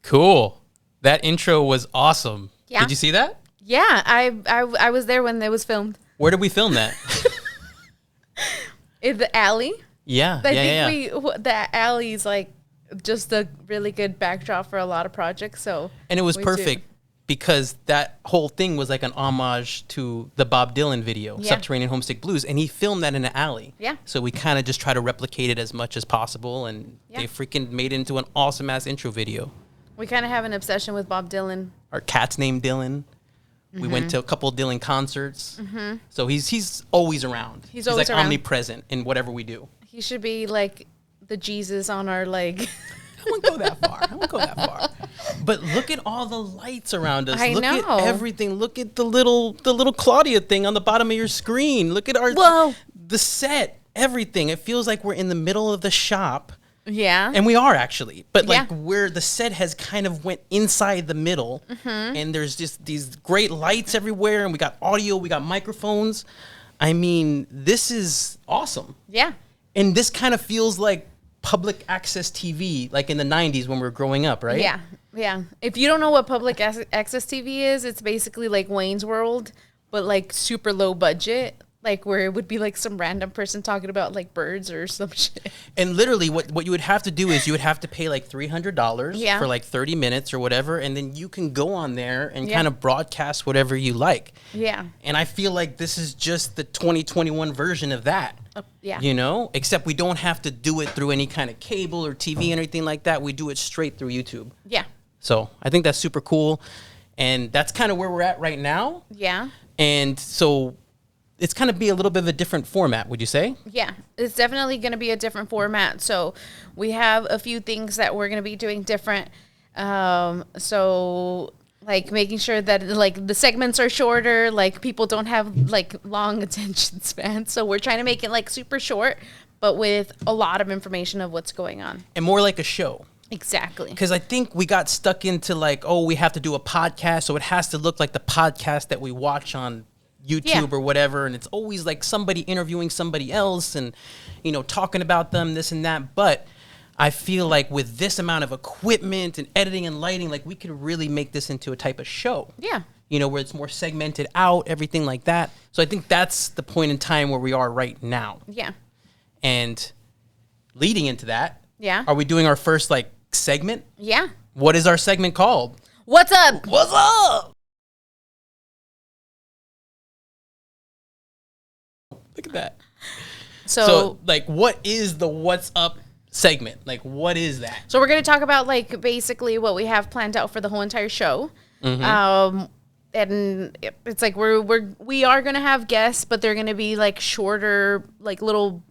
Cool. That intro was awesome. Yeah. Did you see that? Yeah, I was there when it was filmed. Where did we film that? In the alley. Yeah. I think the alley's like just a really good backdrop for a lot of projects. So And it was perfect because that whole thing was like an homage to the Bob Dylan video, Subterranean Homesick Blues, and he filmed that in an alley. Yeah. So we kind of just try to replicate it as much as possible, and they freaking made it into an awesome-ass intro video. We kind of have an obsession with Bob Dylan. Our cat's named Dylan. We went to a couple of Dylan concerts. So he's always around. He's always like omnipresent in whatever we do. He should be like the Jesus on our leg. I won't go that far. But look at all the lights around us. Look at everything. Look at the little Claudia thing on the bottom of your screen. Look at the set, everything. It feels like we're in the middle of the shop. Yeah. And we are actually. But like where the set has kind of went inside the middle, and there's just these great lights everywhere, and we got audio, we got microphones. I mean, this is awesome. Yeah. And this kind of feels like public access TV, like in the 90s when we were growing up, right? Yeah. Yeah. If you don't know what public access TV is, it's basically like Wayne's World, but like super low budget. Like where it would be like some random person talking about like birds or some shit. And literally what you would have to do is you would have to pay like $300 for like 30 minutes or whatever. And then you can go on there and kind of broadcast whatever you like. Yeah. And I feel like this is just the 2021 version of that. Yeah. You know, except we don't have to do it through any kind of cable or TV or anything like that. We do it straight through YouTube. Yeah. So I think that's super cool. And that's kind of where we're at right now. Yeah. And so it's kind of be a little bit of a different format, would you say? Yeah, it's definitely going to be a different format. So we have a few things that we're going to be doing different. So like making sure that like the segments are shorter, like people don't have like long attention spans. So we're trying to make it like super short, but with a lot of information of what's going on. And more like a show. Exactly. Because I think we got stuck into like, oh, we have to do a podcast. So it has to look like the podcast that we watch on YouTube or whatever. And it's always like somebody interviewing somebody else and, you know, talking about them, this and that. But I feel like with this amount of equipment and editing and lighting, like we could really make this into a type of show. Yeah. You know, where it's more segmented out, everything like that. So I think that's the point in time where we are right now. Yeah. And leading into that, are we doing our first like segment? Yeah. What is our segment called? What's up? What's up? Look at that. So like, what is the What's Up segment? Like, what is that? So we're going to talk about like basically what we have planned out for the whole entire show. And it's like we are going to have guests, but they're going to be like shorter, like little,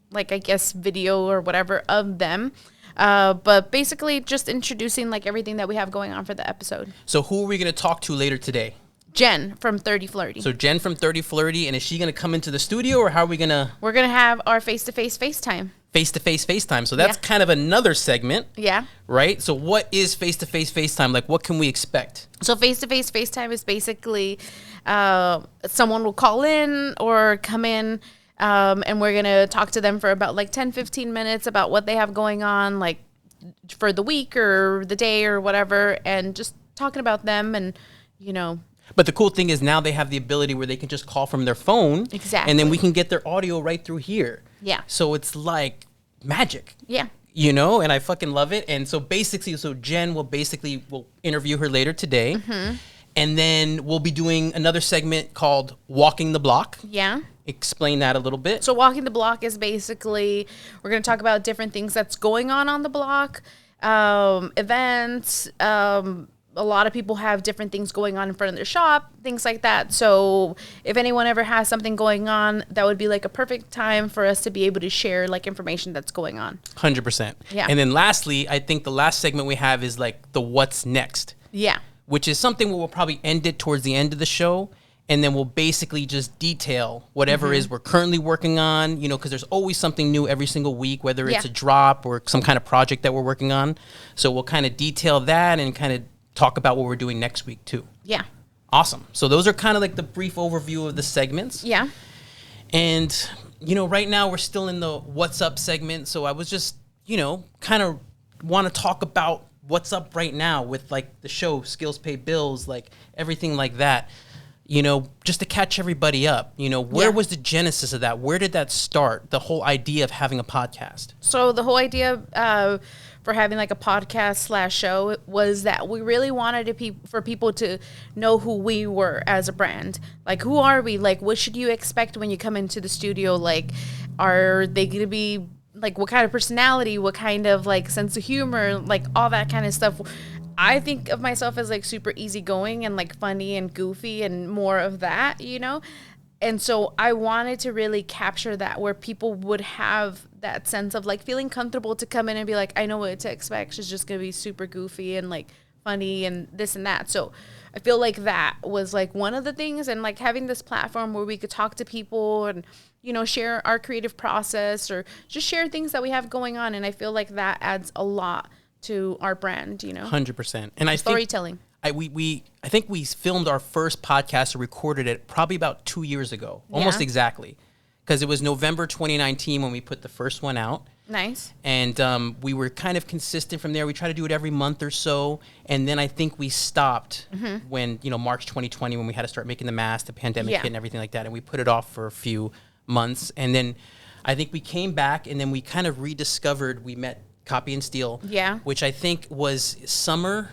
like I guess video or whatever of them. But basically just introducing like everything that we have going on for the episode. So who are we going to talk to later today? Jen from 30 Flirty. So Jen from 30 Flirty, and is she going to come into the studio, or how are we going to... We're going to have our face-to-face FaceTime. Face-to-face FaceTime. So that's kind of another segment. Yeah. Right? So what is face-to-face FaceTime? Like, what can we expect? So face-to-face FaceTime is basically someone will call in or come in, and we're going to talk to them for about like 10, 15 minutes about what they have going on, like for the week or the day or whatever, and just talking about them and, you know... But the cool thing is now they have the ability where they can just call from their phone. Exactly. And then we can get their audio right through here. Yeah. So it's like magic. Yeah. You know, and I fucking love it. And so basically, Jen we'll interview her later today. And then we'll be doing another segment called Walking the Block. Yeah. Explain that a little bit. So Walking the Block is basically, we're going to talk about different things that's going on the block, events, a lot of people have different things going on in front of their shop, things like that. So if anyone ever has something going on, that would be like a perfect time for us to be able to share like information that's going on. 100%. Yeah. And then lastly, I think the last segment we have is like the what's next. Yeah. Which is something where we'll probably end it towards the end of the show. And then we'll basically just detail whatever is we're currently working on, you know, because there's always something new every single week, whether it's a drop or some kind of project that we're working on. So we'll kind of detail that and kind of talk about what we're doing next week too. Yeah. Awesome. So those are kind of like the brief overview of the segments. Yeah. And, you know, right now we're still in the What's Up segment. So I was just, you know, kind of want to talk about what's up right now with like the show, Skills Pay Bills, like everything like that, you know, just to catch everybody up, you know, where was the genesis of that? Where did that start? The whole idea of having a podcast. So the whole idea for having like a podcast / show was that we really wanted for people to know who we were as a brand. Like, who are we? Like, what should you expect when you come into the studio? Like, are they going to be like, what kind of personality, what kind of like sense of humor, like all that kind of stuff. I think of myself as like super easygoing and like funny and goofy and more of that, you know? And so I wanted to really capture that, where people would have that sense of like feeling comfortable to come in and be like, I know what to expect. She's just going to be super goofy and like funny and this and that. So I feel like that was like one of the things, and like having this platform where we could talk to people and, you know, share our creative process or just share things that we have going on. And I feel like that adds a lot to our brand, you know. 100%. And I storytelling. I think we filmed our first podcast or recorded it probably about 2 years ago, almost exactly, because it was November 2019 when we put the first one out. Nice. And we were kind of consistent from there. We tried to do it every month or so, and then I think we stopped when, you know, March 2020, when we had to start making the mask, the pandemic hit and everything like that, and we put it off for a few months. And then I think we came back, and then we kind of rediscovered, we met Copy and Steal, which I think was summer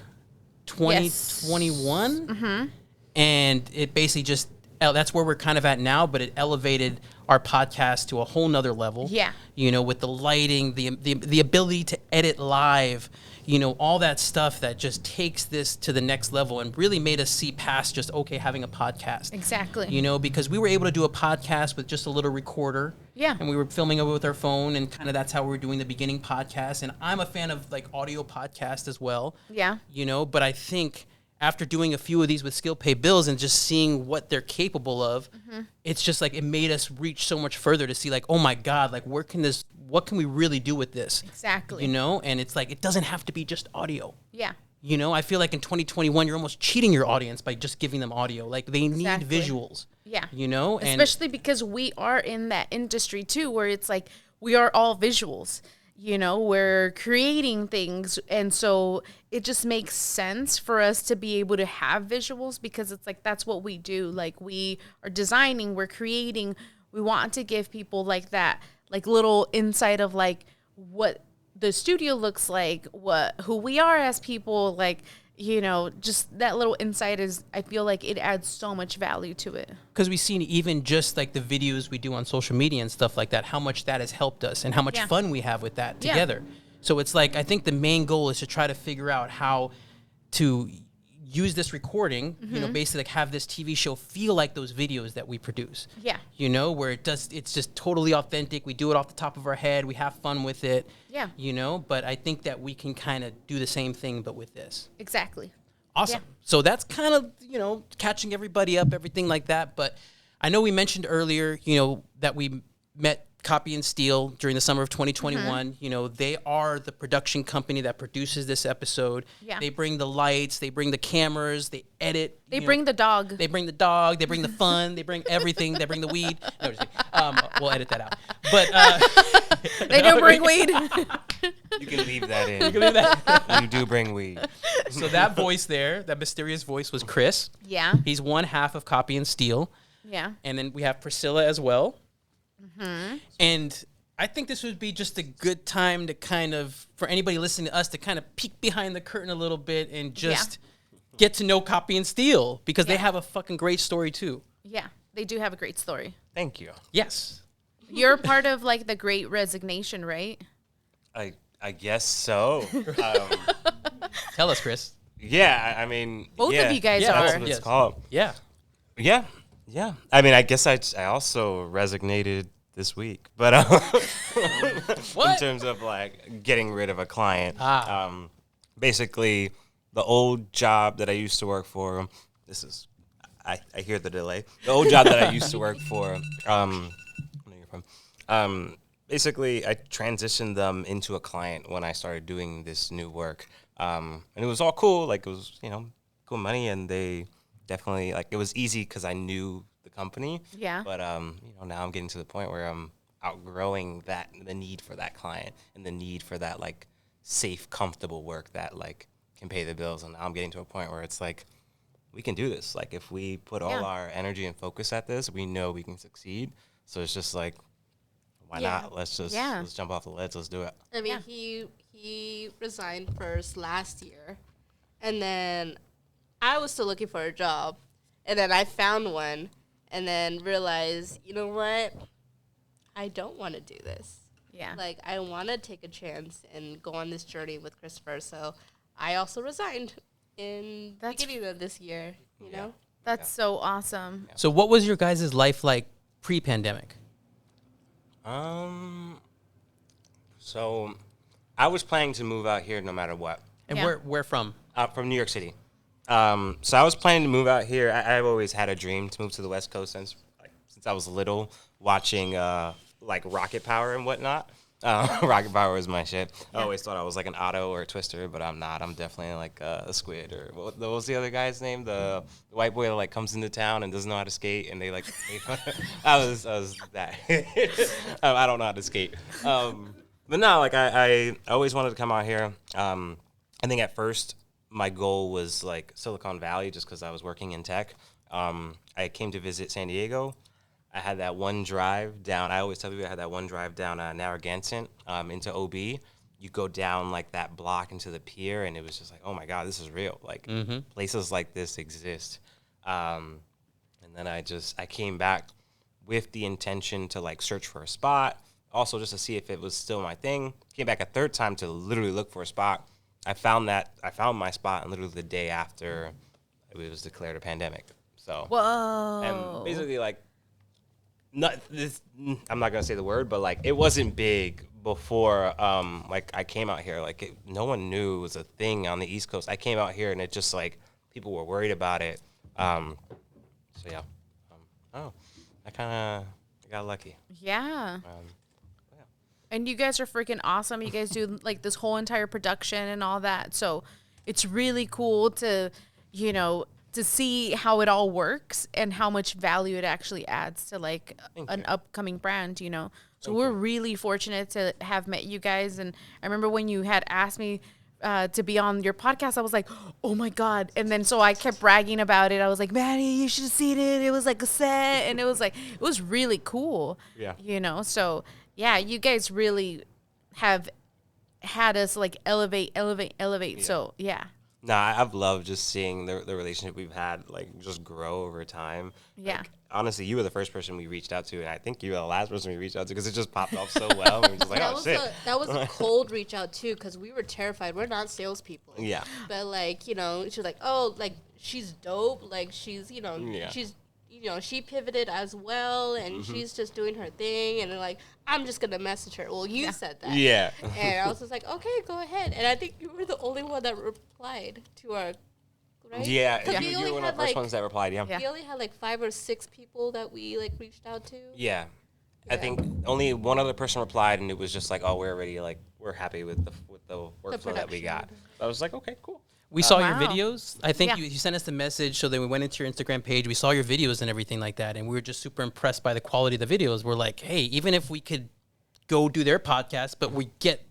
2021, and it basically just, that's where we're kind of at now, but it elevated our podcast to a whole nother level. You know, with the lighting, the ability to edit live, you know, all that stuff that just takes this to the next level and really made us see past just, okay, having a podcast. Exactly. You know, because we were able to do a podcast with just a little recorder. And we were filming it with our phone, and kind of that's how we were doing the beginning podcast. And I'm a fan of like audio podcast as well. You know, but I think after doing a few of these with Skill Pay Bills and just seeing what they're capable of, it's just like it made us reach so much further to see like, oh my God, like what can we really do with this? Exactly. You know, and it's like, it doesn't have to be just audio. Yeah. You know, I feel like in 2021, you're almost cheating your audience by just giving them audio. Like, they need visuals. Yeah. You know? Especially because we are in that industry, too, where it's like we are all visuals. You know, we're creating things. And so it just makes sense for us to be able to have visuals, because it's like that's what we do. Like, we are designing, we're creating. We want to give people like that, like little insight of like what the studio looks like, who we are as people, like, you know, just that little insight is, I feel like it adds so much value to it. Because we've seen even just like the videos we do on social media and stuff like that, how much that has helped us and how much fun we have with that together. So it's like, I think the main goal is to try to figure out how to use this recording, you know, basically like have this TV show feel like those videos that we produce. You know, where it's just totally authentic. We do it off the top of our head. We have fun with it. You know, but I think that we can kind of do the same thing, but with this. Exactly. Awesome. So that's kind of, you know, catching everybody up, everything like that. But I know we mentioned earlier, you know, that we met Copy and Steal during the summer of 2021. You know, they are the production company that produces this episode. They bring the lights, they bring the cameras, they edit. They bring the dog. They bring the dog, they bring the fun, they bring everything, they bring the weed. No, just kidding. We'll edit that out. But they do bring weed. You can leave that in. You can leave that. You do bring weed. So that voice there, that mysterious voice, was Chris. He's one half of Copy and Steal. And then we have Priscilla as well. And I think this would be just a good time to kind of, for anybody listening to us, to kind of peek behind the curtain a little bit and just get to know Copy and Steal, because they have a fucking great story too. They do have a great story. Thank you. Yes. You're part of like the Great Resignation, right? I guess so. Tell us, Chris. Yeah, I mean, both of you guys are. That's what it's called. Yeah. I mean, I guess I also resignated this week, but in terms of like getting rid of a client, basically the old job that I used to work for. I hear the delay. The old job that I used to work for. Where you're from? Basically, I transitioned them into a client when I started doing this new work, and it was all cool. Like, it was, you know, cool money, and they definitely, like, it was easy because I knew the company. But you know, now I'm getting to the point where I'm outgrowing the need for that client and the need for that, like, safe, comfortable work that like can pay the bills. And now I'm getting to a point where it's like, we can do this. Like if we put all our energy and focus at this, we know we can succeed. So it's just like, why not? Let's jump off the ledge. Let's do it. I mean, he resigned first last year, and then I was still looking for a job, and then I found one, and then realized, you know what? I don't want to do this. Yeah. Like, I want to take a chance and go on this journey with Christopher, so I also resigned in the beginning of this year, you know? That's so awesome. So what was your guys' life like pre-pandemic? So I was planning to move out here no matter what. And where from? From New York City. So I was planning to move out here. I've always had a dream to move to the West Coast since I was little, watching like Rocket Power and whatnot. Rocket Power was my shit. I always thought I was like an Otto or a Twister, but I'm not. I'm definitely like a Squid, or what was the other guy's name? The white boy that like comes into town and doesn't know how to skate, and they like make fun of. I was that. I don't know how to skate. But no, like I always wanted to come out here. I think at first my goal was like Silicon Valley, just because I was working in tech. I came to visit San Diego. I had that one drive down. I always tell people I had that one drive down Narragansett into OB. You go down like that block into the pier, and it was just like, oh my God, this is real. Like places like this exist. And then I came back with the intention to like search for a spot, also just to see if it was still my thing. Came back a third time to literally look for a spot. I found my spot, and literally the day after it was declared a pandemic. So and basically like. I'm not gonna say the word, but like it wasn't big before. Like I came out here, like no one knew it was a thing on the East Coast. I came out here, and it just like people were worried about it. So yeah. I got lucky. Yeah. And you guys are freaking awesome. You guys do like this whole entire production and all that. So it's really cool to, to see how it all works and how much value it actually adds to like an upcoming brand, So we're really fortunate to have met you guys. And I remember when you had asked me to be on your podcast, I was like, oh my God. And then so I kept bragging about it. I was like, Manny, you should have seen it. It was like a set. And it was really cool. Yeah. So yeah, you guys really have had us like elevate. Yeah. So yeah. No, I've loved just seeing the relationship we've had, like, just grow over time. Yeah. Like, honestly, you were the first person we reached out to, and I think you were the last person we reached out to because it just popped off so well. We were just like, that was a cold reach out, too, because we were terrified. We're not salespeople. Yeah. But, like, she's like, oh, like, she's dope. Like, she's, she's, she pivoted as well, and she's just doing her thing, and like, I'm just gonna message her. Well, you said that. Yeah. And I was just like, okay, go ahead. And I think you were the only one that replied to our, right? Yeah, you were one of the first ones that replied, yeah. We only had like 5 or 6 people that we like reached out to. Yeah. I think only one other person replied, and it was just like, oh, we're happy with the workflow that we got. So I was like, okay, cool. We saw your videos. I think you sent us the message, so then we went into your Instagram page. We saw your videos and everything like that, and we were just super impressed by the quality of the videos. We're like, hey, even if we could go do their podcast, but we get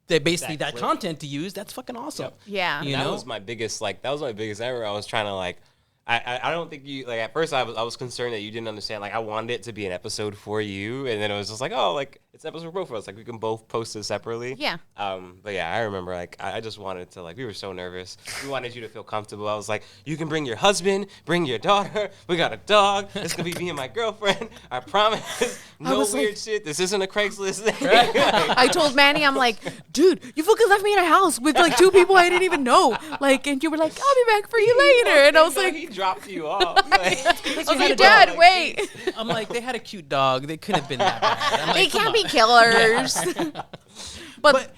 that content to use, that's fucking awesome. Yep. Yeah. That was my biggest ever. I was trying to like, I don't think you, like, at first I was concerned that you didn't understand. Like, I wanted it to be an episode for you, and then it was just like, oh, like, it's an episode for both of us. Like, we can both post it separately. Yeah. But yeah, I remember, like, I just wanted to, like, we were so nervous. We wanted you to feel comfortable. I was like, you can bring your husband, bring your daughter. We got a dog. It's going to be me and my girlfriend. I promise. No weird shit. This isn't a Craigslist thing. I told Manny, I'm like, dude, you fucking left me in a house with, like, 2 people I didn't even know. Like, and you were like, I'll be back for you later. And I was like, he dropped you off. Like, I was like, Dad, wait. I'm like, they had a cute dog. They couldn't have been that bad. I'm like, they can't be killers. But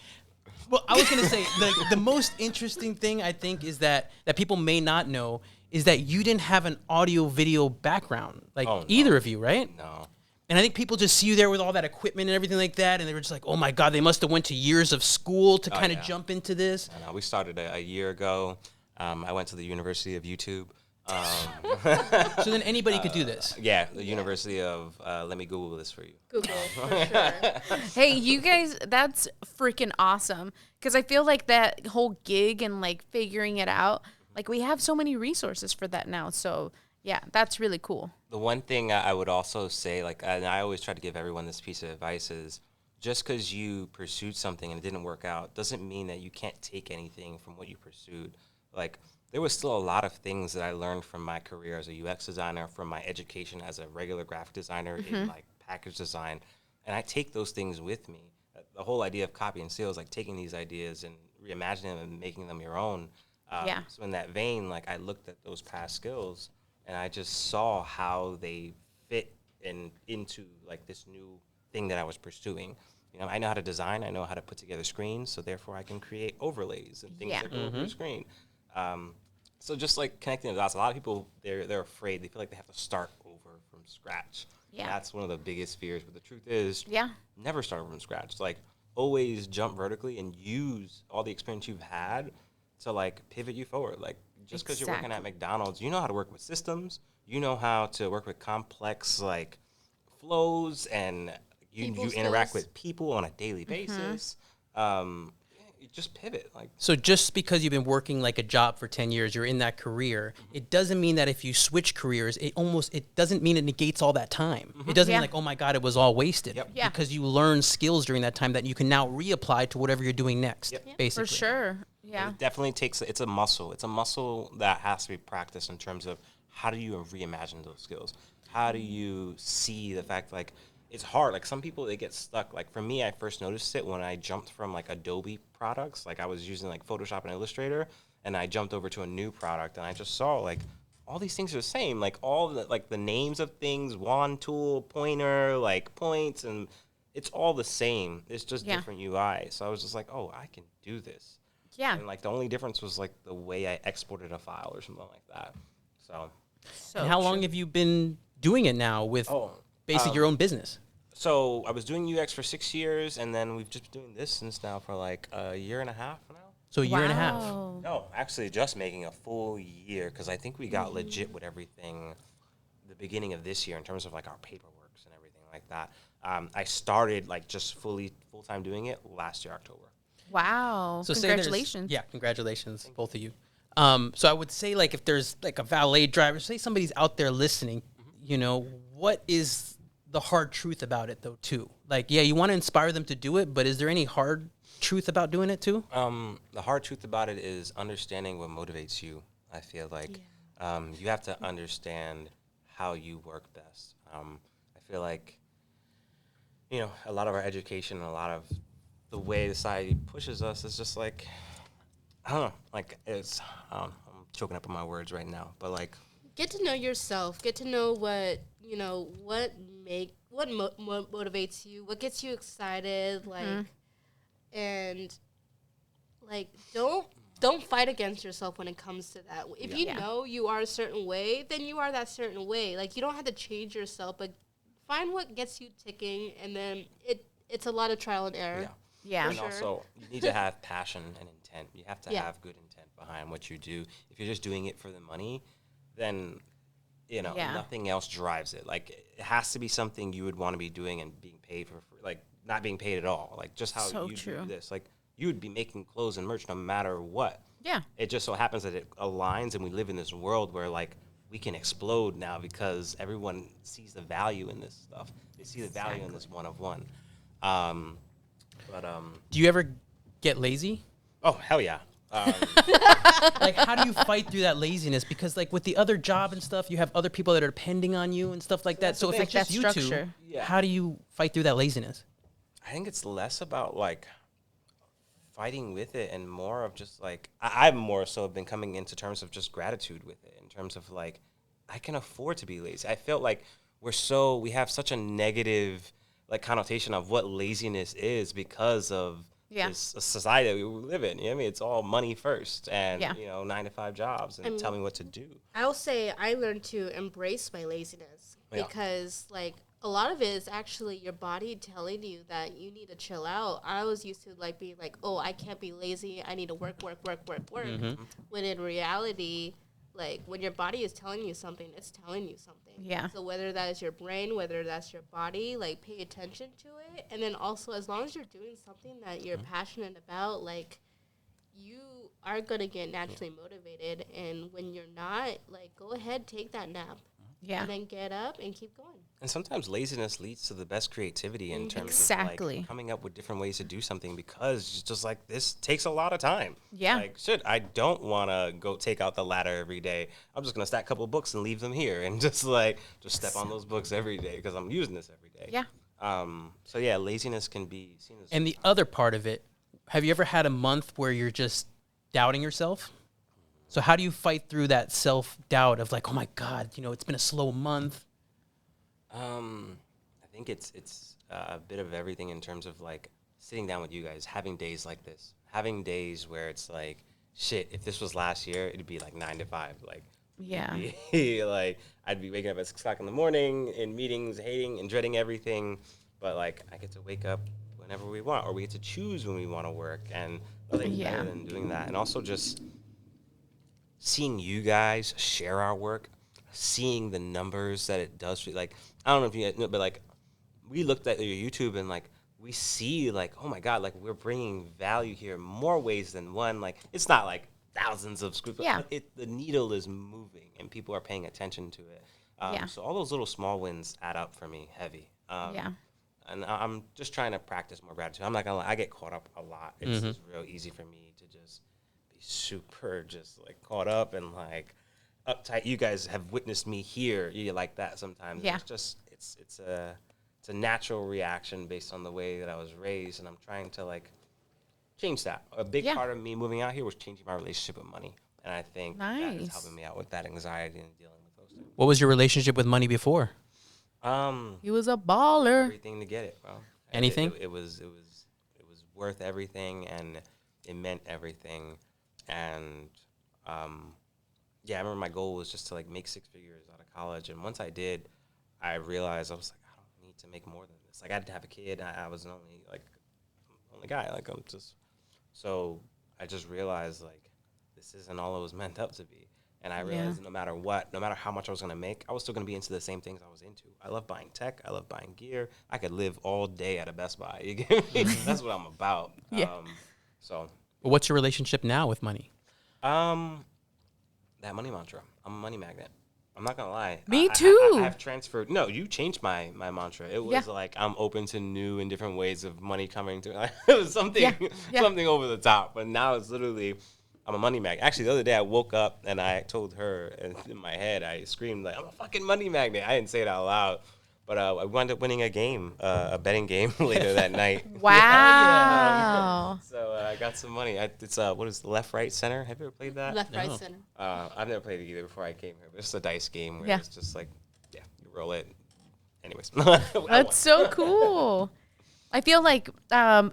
well, I was gonna say the most interesting thing I think is that people may not know is that you didn't have an audio video background, like either of you, right? No. And I think people just see you there with all that equipment and everything like that, and they were just like, oh my God, they must have went to years of school to kind of jump into this. I know. We started a year ago. I went to the University of YouTube. So then anybody could do this. Yeah, the University of, let me Google this for you. Google, for sure. Hey, you guys, that's freaking awesome. Because I feel like that whole gig and like figuring it out, like we have so many resources for that now. So yeah, that's really cool. The one thing I would also say, like, and I always try to give everyone this piece of advice is, just because you pursued something and it didn't work out doesn't mean that you can't take anything from what you pursued. Like, there was still a lot of things that I learned from my career as a UX designer, from my education as a regular graphic designer in like package design, and I take those things with me. The whole idea of copy and seal is like taking these ideas and reimagining them and making them your own. So in that vein, like, I looked at those past skills and I just saw how they fit into like this new thing that I was pursuing. You know, I know how to design, I know how to put together screens, so therefore I can create overlays and things that go over the screen. So just like connecting the dots, a lot of people, they're afraid. They feel like they have to start over from scratch. Yeah. That's one of the biggest fears. But the truth is, Yeah. never start over from scratch. Like, always jump vertically and use all the experience you've had to like pivot you forward. Like, just because you're working at McDonald's, you know how to work with systems. You know how to work with complex like flows, and you interact with people on a daily basis. You just pivot. Like, So just because you've been working like a job for 10 years, you're in that career, it doesn't mean that if you switch careers, it doesn't mean it negates all that time. It doesn't mean like, oh my God, it was all wasted. Yeah. Because you learn skills during that time that you can now reapply to whatever you're doing next, basically. For sure. Yeah. it definitely takes, it's a muscle. It's a muscle that has to be practiced in terms of how do you reimagine those skills? How do you see the fact, like, it's hard. Like, some people, they get stuck. Like, for me, I first noticed it when I jumped from like Adobe products. Like, I was using like Photoshop and Illustrator, and I jumped over to a new product, and I just saw like all these things are the same. Like, all the, like, the names of things, wand tool, pointer, like points, and it's all the same. It's just different UI. So I was just like, oh, I can do this. Yeah. And like the only difference was like the way I exported a file or something like that. So And how long have you been doing it now with basically your own business? So I was doing UX for 6 years, and then we've just been doing this since now for like a year and a half now. So a year and a half. No, actually just making a full year, because I think we got legit with everything the beginning of this year in terms of like our paperworks and everything like that. I started like just full-time doing it last year, October. Wow. So Congratulations. Congratulations, both of you. So I would say, like, if there's like a valet driver, say somebody's out there listening, you know, what is the hard truth about it though too? Like, yeah, you want to inspire them to do it, but is there any hard truth about doing it too? The hard truth about it is understanding what motivates you. I feel like you have to understand how you work best. I feel like, you know, a lot of our education and a lot of the way society pushes us is just like, I don't know, like, it's, I'm choking up on my words right now, but like, Get to know yourself. Get to know what, you know, what motivates you, what gets you excited, like, and like, don't fight against yourself when it comes to that. If you know you are a certain way, then you are that certain way. Like, you don't have to change yourself, but find what gets you ticking, and then it's a lot of trial and error. Yeah. And also, you need to have passion and intent. You have to have good intent behind what you do. If you're just doing it for the money, then, you know, nothing else drives it. Like, it has to be something you would want to be doing and being paid for, like, not being paid at all. Like, just how you do this. Like, you would be making clothes and merch no matter what. Yeah. It just so happens that it aligns, and we live in this world where, like, we can explode now because everyone sees the value in this stuff. They see the value in this one-of-one. Do you ever get lazy? Oh, hell yeah. Like, how do you fight through that laziness? Because, like, with the other job and stuff, you have other people that are depending on you and stuff like that. So if it's just you two, how do you fight through that laziness? I think it's less about, like, fighting with it and more of just, like, I've more so been coming into terms of just gratitude with it, in terms of, like, I can afford to be lazy. I felt like we have such a negative, like, connotation of what laziness is because of this society that we live in. You know what I mean? It's all money first and, you know, 9-to-5 jobs and tell me what to do. I'll say I learned to embrace my laziness because, like, a lot of it is actually your body telling you that you need to chill out. I was used to, like, being like, oh, I can't be lazy. I need to work. When in reality, Like, when your body is telling you something, it's telling you something. Yeah. So whether that is your brain, whether that's your body, like, pay attention to it. And then also, as long as you're doing something that you're passionate about, like, you are going to get naturally motivated. And when you're not, like, go ahead, take that nap. Yeah. And then get up and keep going. And sometimes laziness leads to the best creativity in terms Exactly. of like coming up with different ways to do something, because it's just like, this takes a lot of time. Yeah. Like, shit, I don't want to go take out the ladder every day. I'm just going to stack a couple of books and leave them here and just step on those books every day because I'm using this every day. Yeah. So yeah, laziness can be seen as. And the other part of it, have you ever had a month where you're just doubting yourself? So how do you fight through that self-doubt of like, oh my God, it's been a slow month? I think it's a bit of everything in terms of like sitting down with you guys, having days like this, having days where it's like, shit, if this was last year, it'd be like 9 to 5. Like, Yeah. like I'd be waking up at 6 o'clock in the morning in meetings, hating and dreading everything. But like, I get to wake up whenever we want, or we get to choose when we want to work, and nothing better than doing that. And also just seeing you guys share our work, seeing the numbers that it does. Like, I don't know if you know, but like, we looked at your YouTube and like, we see like, oh my God, like we're bringing value here more ways than one. Like, it's not like thousands of scoops, but the needle is moving and people are paying attention to it. So all those little small wins add up for me heavy. And I'm just trying to practice more gratitude. I'm not gonna lie, I get caught up a lot. It's just real easy for me to just be super just like caught up and like uptight. You guys have witnessed me here. You like that sometimes. Yeah. It's just it's a natural reaction based on the way that I was raised, and I'm trying to like change that. A big part of me moving out here was changing my relationship with money, and I think that is helping me out with that anxiety and dealing with those things. What was your relationship with money before? He was a baller. Everything to get it, bro. Anything? It was worth everything, and it meant everything. And I remember my goal was just to like make 6 figures out of college, and once I did, I realized I was like, I don't need to make more than this. Like, I had to have a kid. I was only guy. Like, so I just realized like this isn't all it was meant up to be. And I realized no matter how much I was going to make, I was still going to be into the same things I was into. I love buying tech. I love buying gear. I could live all day at a Best Buy. You get me? That's what I'm about. So. Well, what's your relationship now with money? That money mantra. I'm a money magnet. I'm not going to lie. Me too. I've transferred. No, you changed my mantra. It was like, I'm open to new and different ways of money coming to. It was something over the top. But now it's literally, I'm a money magnet. Actually, the other day I woke up and I told her, and in my head I screamed like, I'm a fucking money magnet. I didn't say it out loud, but I wound up winning a betting game later that night. Wow. So I got some money. It's what is left, right, center? Have you ever played that? Left, right, center. I've never played it either before I came here. But it's a dice game where it's just like, you roll it. Anyways, that's so cool. I feel like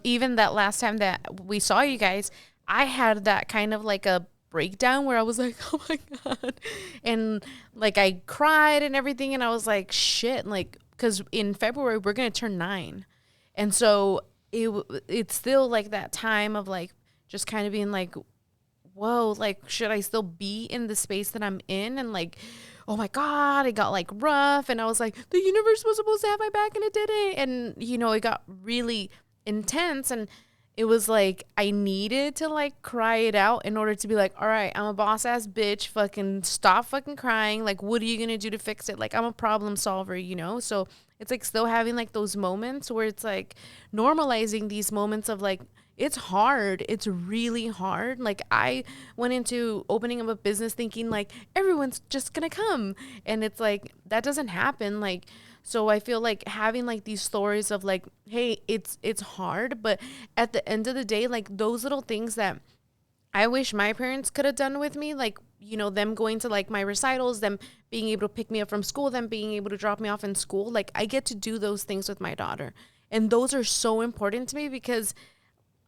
even that last time that we saw you guys, I had that kind of like a breakdown where I was like, oh my God. And like I cried and everything. And I was like, shit. Like, because in February, we're going to turn 9. And so it's still like that time of like just kind of being like, whoa, like, should I still be in the space that I'm in? And like, oh my God, it got like rough. And I was like, the universe was supposed to have my back and it didn't. And, it got really intense. And it was like I needed to like cry it out in order to be like, all right, I'm a boss ass bitch. Fucking stop fucking crying. Like, what are you going to do to fix it? Like, I'm a problem solver, So it's like still having like those moments where it's like normalizing these moments of like, it's hard. It's really hard. Like, I went into opening up a business thinking like everyone's just going to come. And it's like, that doesn't happen. Like, so I feel like having like these stories of like, hey, it's hard, but at the end of the day, like those little things that I wish my parents could have done with me, like, them going to like my recitals, them being able to pick me up from school, them being able to drop me off in school. Like, I get to do those things with my daughter. And those are so important to me because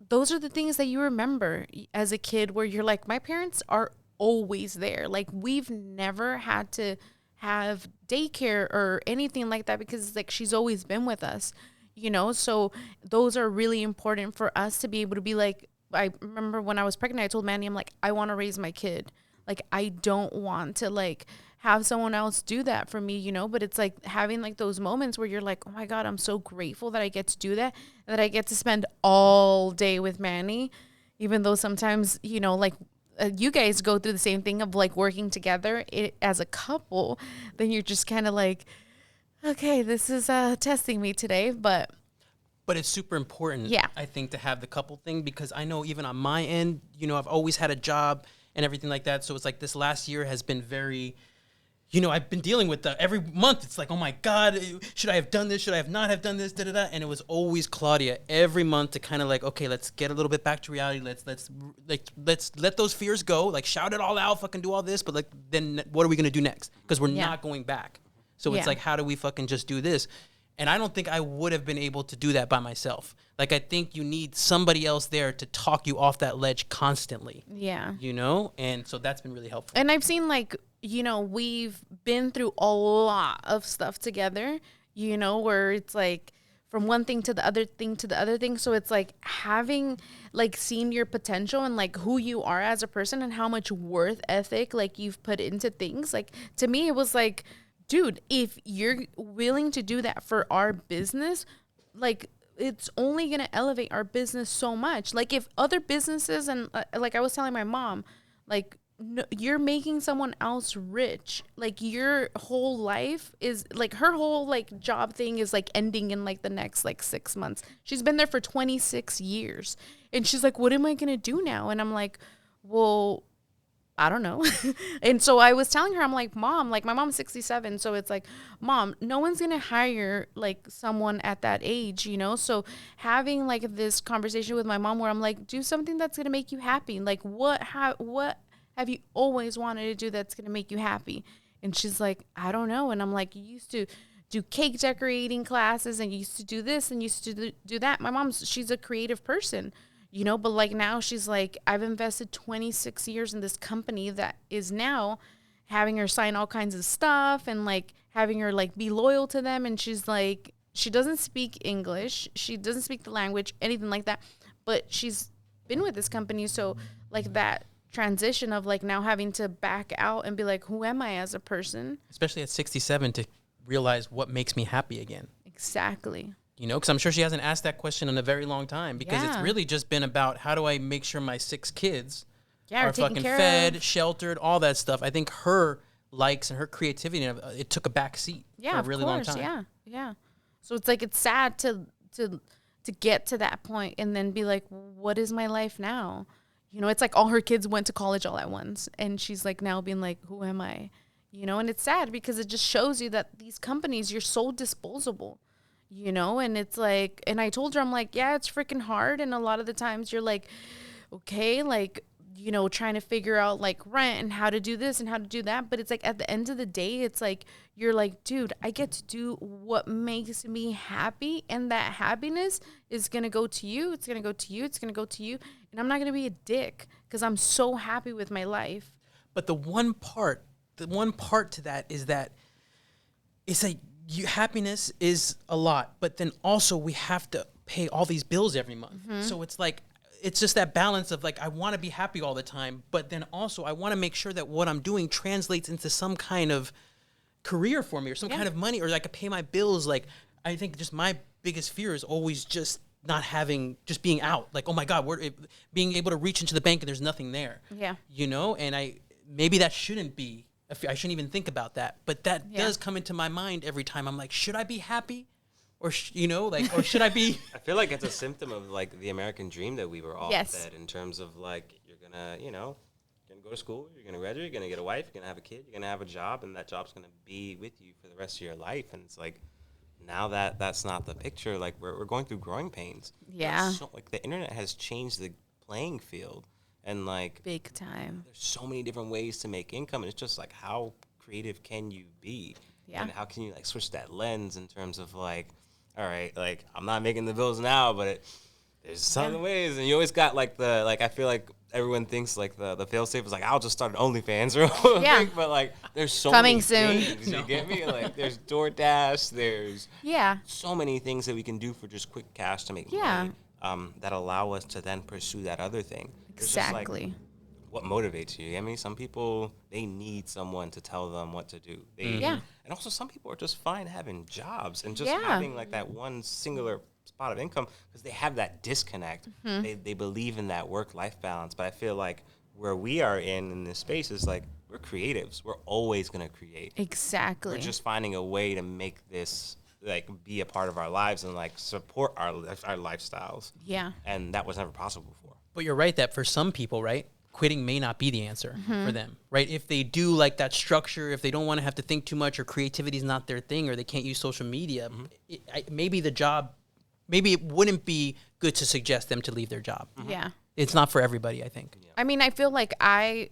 those are the things that you remember as a kid where you're like, my parents are always there. Like, we've never had to have daycare or anything like that because it's like she's always been with us, so those are really important for us to be able to be like, I remember when I was pregnant, I told Manny, I'm like, I want to raise my kid. Like, I don't want to like have someone else do that for me, you know, but it's like having like those moments where you're like, oh my God, I'm so grateful that I get to do that, and that I get to spend all day with Manny, even though sometimes, you know, like you guys go through the same thing of like working together as a couple, then you're just kind of like, okay, this is testing me today, but it's super important, yeah, I think, to have the couple thing, because I know even on my end, you know, I've always had a job and everything like that. So it's like this last year has been very, you know, I've been dealing with every month. It's like, oh my God, should I have done this? Should I have not have done this? Da, da, da. And it was always Claudia every month to kind of like, okay, let's get a little bit back to reality. Let's let those fears go. Like, shout it all out, fucking do all this. But like, then what are we going to do next? Because we're not going back. So it's like, how do we fucking just do this? And I don't think I would have been able to do that by myself. Like, I think you need somebody else there to talk you off that ledge constantly. Yeah. You know? And so that's been really helpful. And I've seen, like, you know, we've been through a lot of stuff together, you know, where it's like from one thing to the other thing to the other thing. So it's like having, like, seen your potential and like who you are as a person and how much worth ethic, like, you've put into things. Like, to me, it was like, dude, if you're willing to do that for our business, like, it's only going to elevate our business so much. Like, if other businesses and like I was telling my mom, like, no, you're making someone else rich. Like, your whole life is like, her whole like job thing is like ending in like the next like 6 months. She's been there for 26 years. And she's like, what am I going to do now? And I'm like, well, I don't know. And so I was telling her, I'm like, Mom, like, my mom's 67. So it's like, Mom, no one's going to hire like someone at that age, you know? So having like this conversation with my mom where I'm like, do something that's going to make you happy. Like, what have you always wanted to do that's going to make you happy? And she's like, I don't know. And I'm like, you used to do cake decorating classes and you used to do this and you used to do that. My mom's, she's a creative person. You know, but like now she's like, I've invested 26 years in this company that is now having her sign all kinds of stuff and like having her like be loyal to them. And she's like, she doesn't speak English. She doesn't speak the language, anything like that. But she's been with this company. So like that transition of like now having to back out and be like, who am I as a person? Especially at 67 to realize what makes me happy again. Exactly. You know, because I'm sure she hasn't asked that question in a very long time, because it's really just been about how do I make sure my 6 kids are fucking fed, sheltered, all that stuff. I think her likes and her creativity, it took a back seat for a really long time. Yeah. So it's like, it's sad to get to that point and then be like, what is my life now? You know, it's like all her kids went to college all at once. And she's like now being like, who am I? You know, and it's sad because it just shows you that these companies, you're so disposable. You know, and it's like, and I told her, I'm like, yeah, it's freaking hard. And a lot of the times you're like, okay, like, you know, trying to figure out like rent and how to do this and how to do that. But it's like at the end of the day, it's like, you're like, dude, I get to do what makes me happy. And that happiness is going to go to you. It's going to go to you. It's going to go to you. And I'm not going to be a dick because I'm so happy with my life. But the one part to that is that it's like, happiness is a lot, but then also we have to pay all these bills every month. Mm-hmm. So it's like, it's just that balance of like, I want to be happy all the time, but then also I want to make sure that what I'm doing translates into some kind of career for me or some kind of money, or I could pay my bills. Like, I think just my biggest fear is always just not having, just being out. Like, oh my God, being able to reach into the bank and there's nothing there. Yeah. You know, and maybe that shouldn't be, I shouldn't even think about that, but that does come into my mind every time. I'm like, should I be happy, or you know, like, or should I be? I feel like it's a symptom of like the American dream that we were all fed, in terms of like, you're gonna, you know, you're gonna go to school, you're gonna graduate, you're gonna get a wife, you're gonna have a kid, you're gonna have a job, and that job's gonna be with you for the rest of your life. And it's like, now that's not the picture. Like, we're going through growing pains. Yeah. So, like, the internet has changed the playing field. And like, big time. There's so many different ways to make income. And it's just like, how creative can you be? Yeah. And how can you like switch that lens in terms of like, all right, like, I'm not making the bills now, but there's some ways. And you always got like I feel like everyone thinks like the fail safe is like, I'll just start an OnlyFans real quick. But like, there's so coming many soon. things, you get me? Like, there's DoorDash, there's so many things that we can do for just quick cash to make money. That allow us to then pursue that other thing. Exactly. Like, what motivates you. I mean, some people, they need someone to tell them what to do. And also some people are just fine having jobs and just having like that one singular spot of income because they have that disconnect. They believe in that work-life balance. But I feel like where we are in this space is like, we're creatives. We're always going to create. Exactly. We're just finding a way to make this like be a part of our lives and like support our lifestyles. Yeah. And that was never possible before. But you're right that for some people, right, quitting may not be the answer for them, right? If they do like that structure, if they don't want to have to think too much or creativity is not their thing or they can't use social media, maybe it wouldn't be good to suggest them to leave their job. Yeah. It's not for everybody, I think. I mean, I feel like I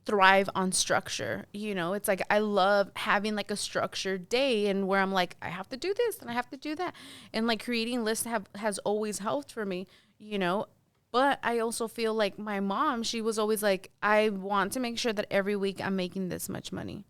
thrive on structure. You know, it's like I love having like a structured day and where I'm like, I have to do this and I have to do that. And like creating lists has always helped for me, you know. But I also feel like my mom, she was always like, I want to make sure that every week I'm making this much money.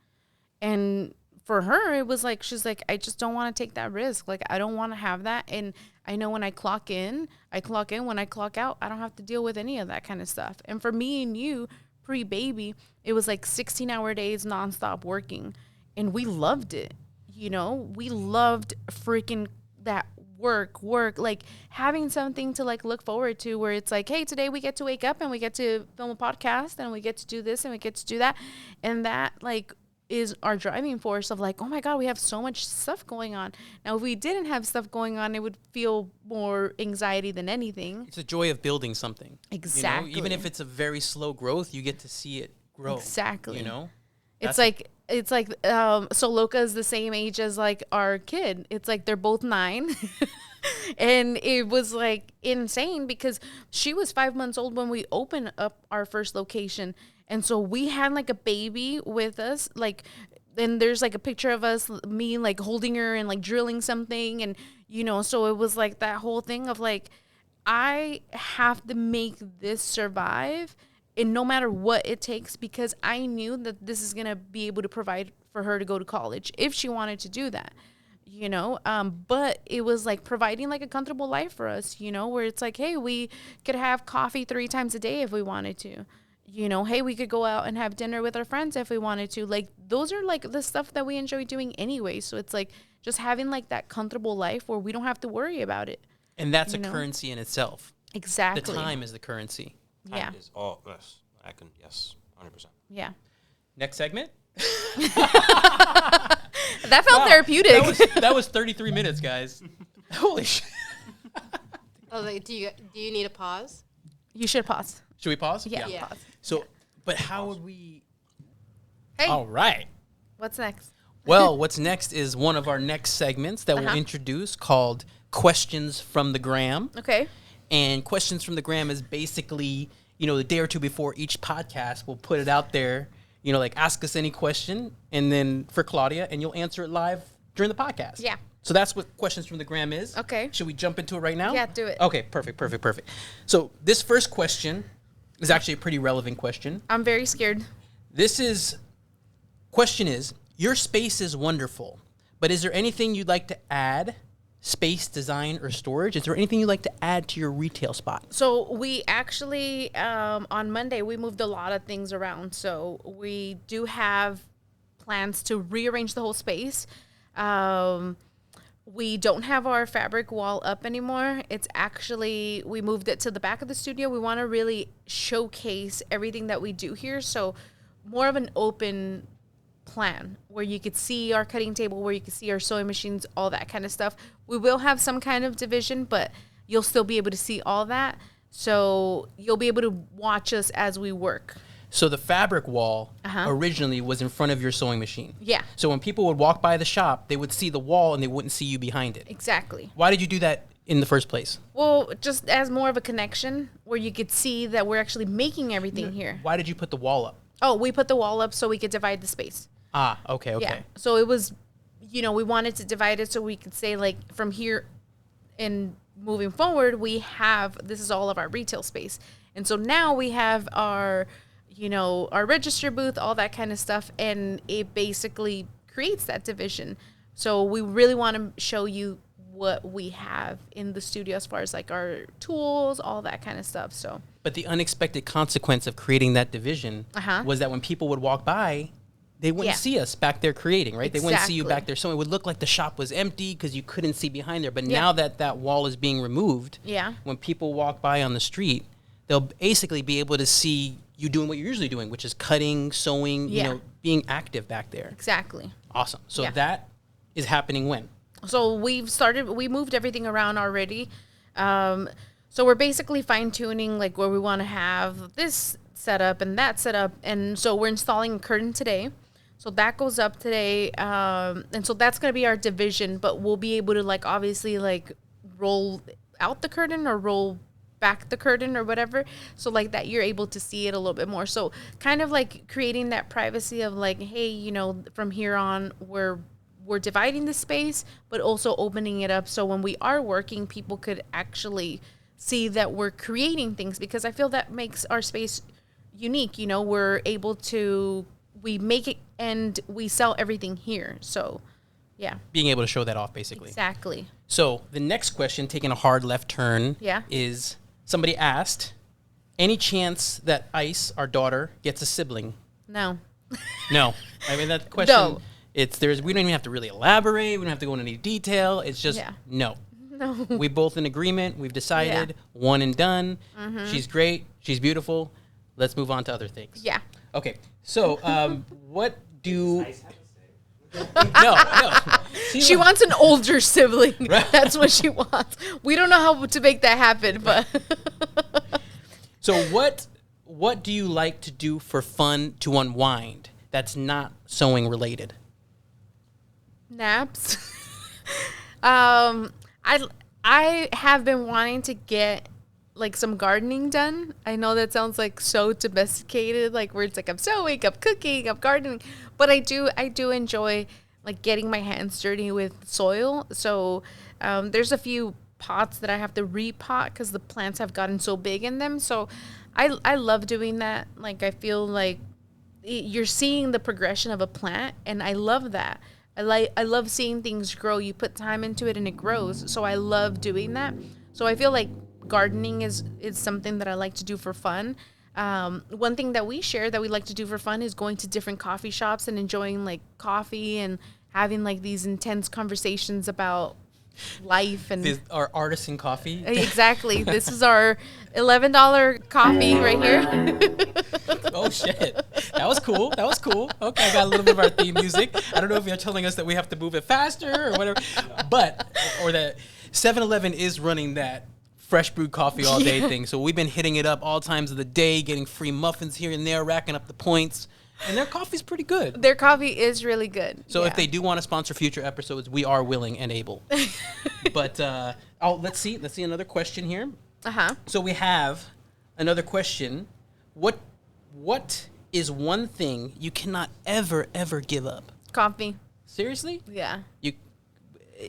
And for her, it was like, she's like, I just don't want to take that risk. Like, I don't want to have that. And I know when I clock in. When I clock out, I don't have to deal with any of that kind of stuff. And for me and you, pre-baby, it was like 16-hour days nonstop working. And we loved it. You know, we loved freaking that work, like having something to like look forward to where it's like, hey, today we get to wake up and we get to film a podcast and we get to do this and we get to do that. And that like is our driving force of like, oh my God, we have so much stuff going on. Now, if we didn't have stuff going on, it would feel more anxiety than anything. It's a joy of building something. Exactly. You know? Even if it's a very slow growth, you get to see it grow. Exactly. You know? It's like Soloka is the same age as like our kid. It's like they're both 9. And it was like insane because she was 5 months old when we opened up our first location. And so we had like a baby with us, like, and there's like a picture of us, me like holding her and like drilling something. And, you know, so it was like that whole thing of like, I have to make this survive. And no matter what it takes, because I knew that this is going to be able to provide for her to go to college if she wanted to do that, you know. But it was like providing like a comfortable life for us, you know, where it's like, hey, we could have coffee 3 times a day if we wanted to, you know. Hey, we could go out and have dinner with our friends if we wanted to. Like, those are like the stuff that we enjoy doing anyway. So it's like just having like that comfortable life where we don't have to worry about it. And that's a currency in itself. Exactly. The time is the currency. Yeah. Is all, yes, I can, yes, 100%. Yeah. Next segment. That felt therapeutic. That was 33 minutes, guys. Holy shit. Oh, like, do you need a pause? You should pause. Should we pause? Yeah. Pause. So, but how would we? Hey. All right. What's next? Well, what's next is one of our next segments that we'll introduce called Questions from the Gram. Okay. And Questions from the Gram is basically, you know, the day or two before each podcast, we'll put it out there, you know, like ask us any question, and then for Claudia, and you'll answer it live during the podcast. Yeah. So that's what Questions from the Gram is. Okay. Should we jump into it right now? Yeah, do it. Okay, perfect. So this first question is actually a pretty relevant question. I'm very scared. Question is, your space is wonderful, but is there anything you'd like to add? Space, design, or storage? Is there anything you'd like to add to your retail spot? So we actually, on Monday, we moved a lot of things around. So we do have plans to rearrange the whole space. We don't have our fabric wall up anymore. It's actually, we moved it to the back of the studio. We want to really showcase everything that we do here. So more of an open plan where you could see our cutting table, where you could see our sewing machines, all that kind of stuff. We will have some kind of division, but you'll still be able to see all that. So you'll be able to watch us as we work. So the fabric wall originally was in front of your sewing machine. Yeah. So when people would walk by the shop, they would see the wall and they wouldn't see you behind it. Exactly. Why did you do that in the first place? Well, just as more of a connection where you could see that we're actually making everything here. Why did you put the wall up? Oh, we put the wall up so we could divide the space. Ah, okay. Yeah. So it was, you know, we wanted to divide it so we could say like from here and moving forward, this is all of our retail space. And so now we have our, you know, our register booth, all that kind of stuff. And it basically creates that division. So we really want to show you what we have in the studio as far as like our tools, all that kind of stuff. So, but the unexpected consequence of creating that division was that when people would walk by, they wouldn't see us back there creating, right? They wouldn't see you back there. So it would look like the shop was empty because you couldn't see behind there. But now that that wall is being removed, when people walk by on the street, they'll basically be able to see you doing what you're usually doing, which is cutting, sewing, you know, being active back there. Exactly. Awesome. So that is happening when? So we moved everything around already. So we're basically fine tuning like where we want to have this setup and that setup. And so we're installing a curtain today. So that goes up today. And so that's going to be our division, but we'll be able to like obviously like roll out the curtain or roll back the curtain or whatever. So like that you're able to see it a little bit more. So kind of like creating that privacy of like, hey, you know, from here on we're dividing the space, but also opening it up so when we are working, people could actually see that we're creating things, because I feel that makes our space unique. You know, we're able to, we make it and we sell everything here. So yeah. Being able to show that off basically. Exactly. So the next question, taking a hard left turn, is somebody asked, any chance that Ice, our daughter, gets a sibling? No. No. I mean, that question, No. we don't even have to really elaborate. We don't have to go into any detail. It's just no. No. We both in agreement. We've decided one and done. She's great. She's beautiful. Let's move on to other things. Yeah. Okay. So, what do... No. She wants an older sibling. That's what she wants. We don't know how to make that happen, but... So what do you like to do for fun to unwind that's not sewing related? Naps. I have been wanting to get like some gardening done. I know that sounds like so domesticated, like where it's like I'm sewing, I'm cooking, I'm gardening, but I do enjoy like getting my hands dirty with soil. So there's a few pots that I have to repot because the plants have gotten so big in them. So I love doing that. Like I feel like you're seeing the progression of a plant, and I love that. I love seeing things grow. You put time into it and it grows. So I love doing that. So I feel like gardening is something that I like to do for fun. One thing that we share that we like to do for fun is going to different coffee shops and enjoying like coffee and having like these intense conversations about life and our artisan coffee. Exactly. This is our $11 coffee right here. Oh shit. That was cool. Okay, I got a little bit of our theme music. I don't know if you're telling us that we have to move it faster or whatever, but or that 7-Eleven is running that fresh brewed coffee all day thing. So we've been hitting it up all times of the day, getting free muffins here and there, racking up the points. And their coffee's pretty good. Their coffee is really good. So if they do want to sponsor future episodes, we are willing and able. But let's see another question here. So we have another question. What is one thing you cannot ever give up? Coffee. Seriously? Yeah.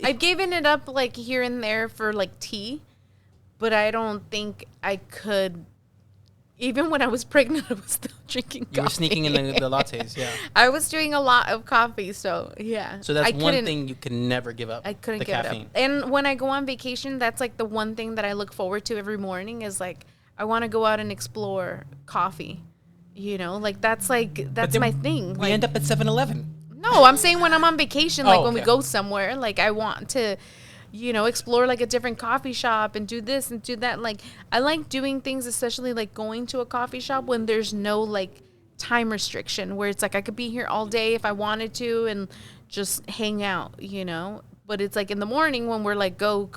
I've given it up like here and there for like tea, but I don't think I could. Even when I was pregnant, I was still drinking coffee. You were sneaking in the lattes, yeah. I was doing a lot of coffee, so yeah. So that's one thing you can never give up. I couldn't give it up. And when I go on vacation, that's like the one thing that I look forward to every morning is like, I want to go out and explore coffee. You know, like that's my thing. We end up at 7-Eleven. No, I'm saying when I'm on vacation, like when we go somewhere, like I want to, you know, explore like a different coffee shop and do this and do that. Like I like doing things, especially like going to a coffee shop when there's no like time restriction, where it's like I could be here all day if I wanted to and just hang out, you know. But it's like in the morning when we're like go,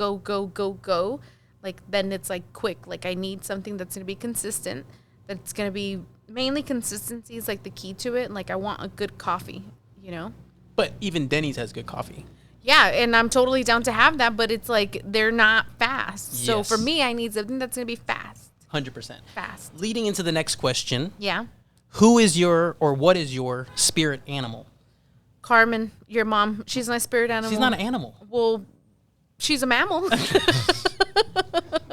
like then it's like quick. Like I need something that's gonna be consistent. That's gonna be mainly consistency is like the key to it. Like I want a good coffee, you know. But even Denny's has good coffee. Yeah, and I'm totally down to have that, but it's like they're not fast. So for me, I need something that's going to be fast. 100%. Fast. Leading into the next question. Yeah. Who is what is your spirit animal? Carmen, your mom. She's my spirit animal. She's not an animal. Well, she's a mammal.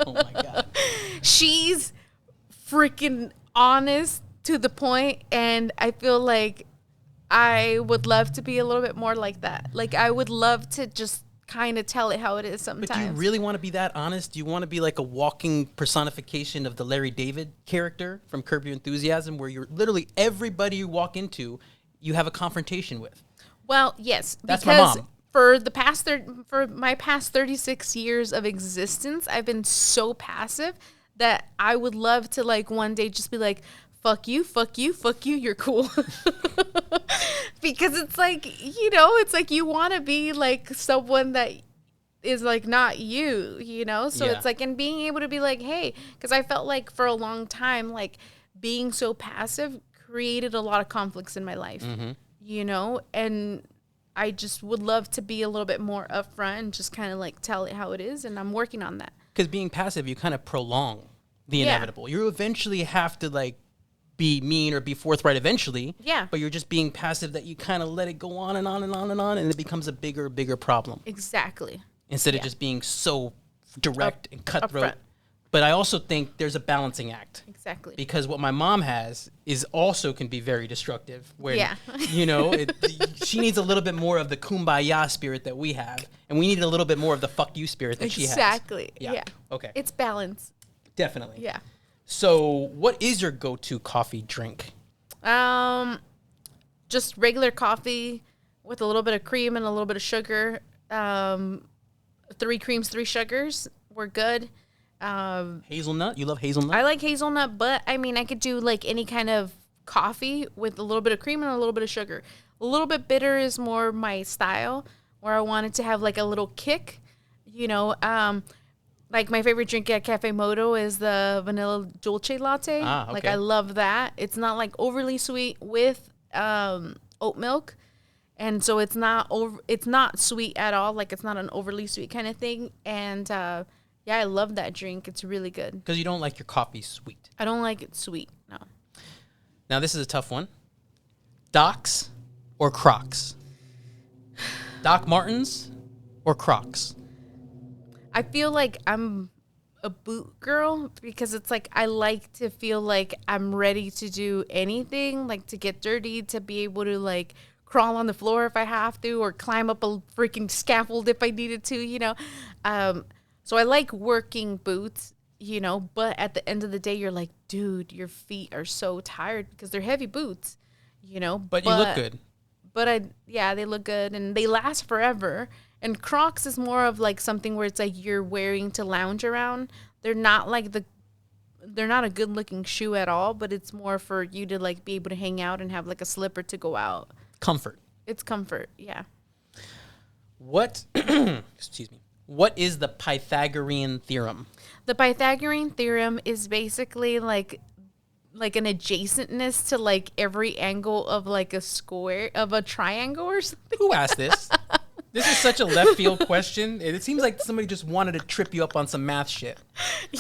Oh, my God. She's freaking honest to the point, and I feel like I would love to be a little bit more like that. Like I would love to just kind of tell it how it is sometimes. But do you really want to be that honest? Do you want to be like a walking personification of the Larry David character from Curb Your Enthusiasm, where you're literally everybody you walk into, you have a confrontation with? Well, yes. That's my mom. For my past 36 years of existence, I've been so passive that I would love to like one day just be like, fuck you, fuck you, fuck you, you're cool. Because it's like, it's like you want to be like someone that is like not you, So it's like, and being able to be like, hey, because I felt like for a long time, like being so passive created a lot of conflicts in my life, and I just would love to be a little bit more upfront and just kind of like tell it how it is. And I'm working on that. Because being passive, you kind of prolong the inevitable. You eventually have to like be mean or be forthright eventually. Yeah. But you're just being passive that you kind of let it go on and on and on and on. And it becomes a bigger problem. Exactly. Instead of just being so direct and cutthroat. Upfront. But I also think there's a balancing act. Exactly. Because what my mom has is also can be very destructive. Where, she needs a little bit more of the kumbaya spirit that we have. And we need a little bit more of the fuck you spirit that she has. Exactly. Yeah. Okay. It's balance. Definitely. Yeah. So what is your go-to coffee drink? Just regular coffee with a little bit of cream and a little bit of sugar. 3 creams, 3 sugars. We're good. Hazelnut? You love hazelnut? I like hazelnut, but I mean, I could do like any kind of coffee with a little bit of cream and a little bit of sugar. A little bit bitter is more my style, where I wanted to have like a little kick, like my favorite drink at Cafe Moto is the vanilla dolce latte. Okay. Like I love that. It's not like overly sweet with oat milk. And so it's not sweet at all. Like it's not an overly sweet kind of thing. And I love that drink. It's really good. Because you don't like your coffee sweet. I don't like it sweet. No. Now this is a tough one. Docs or Crocs? Doc Martens or Crocs? I feel like I'm a boot girl because it's like I like to feel like I'm ready to do anything, like to get dirty, to be able to like crawl on the floor if I have to, or climb up a freaking scaffold if I needed to, So I like working boots, but at the end of the day, you're like, dude, your feet are so tired because they're heavy boots, But you look good. But they look good and they last forever. And Crocs is more of like something where it's like you're wearing to lounge around. They're not a good looking shoe at all, but it's more for you to like be able to hang out and have like a slipper to go out. Comfort. It's comfort, yeah. What What is the Pythagorean theorem? The Pythagorean theorem is basically like an adjacentness to like every angle of like a square of a triangle or something. Who asked this? This is such a left field question. It seems like somebody just wanted to trip you up on some math shit.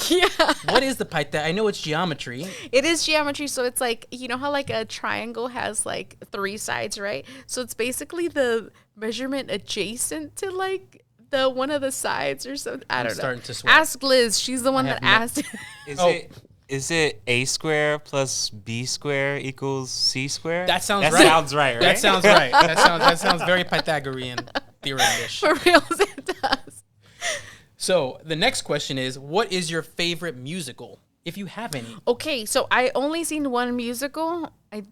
Yeah. What is the Pythagorean? I know it's geometry. It is geometry. So it's like, how like a triangle has like 3 sides, right? So it's basically the measurement adjacent to like the one of the sides or something. I don't know. Starting to sweat. Ask Liz. She's the one that asked. Is it a square plus b square equals c square? That sounds right. That sounds right, right? That sounds right. That sounds very Pythagorean theorem-ish. For real, it does. So the next question is, what is your favorite musical, if you have any? Okay, so I only seen one musical. And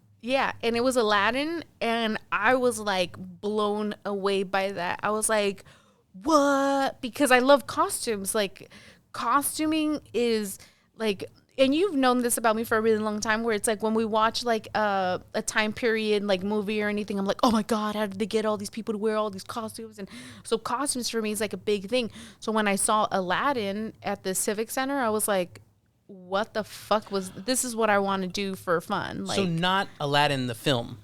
it was Aladdin, and I was like blown away by that. I was like, what? Because I love costumes. Like costuming is like, and you've known this about me for a really long time, where it's like when we watch like a time period like movie or anything, I'm like, oh my God, how did they get all these people to wear all these costumes? And so costumes for me is like a big thing. So when I saw Aladdin at the Civic Center, I was like, what the fuck this is what I want to do for fun. Like, so not Aladdin the film.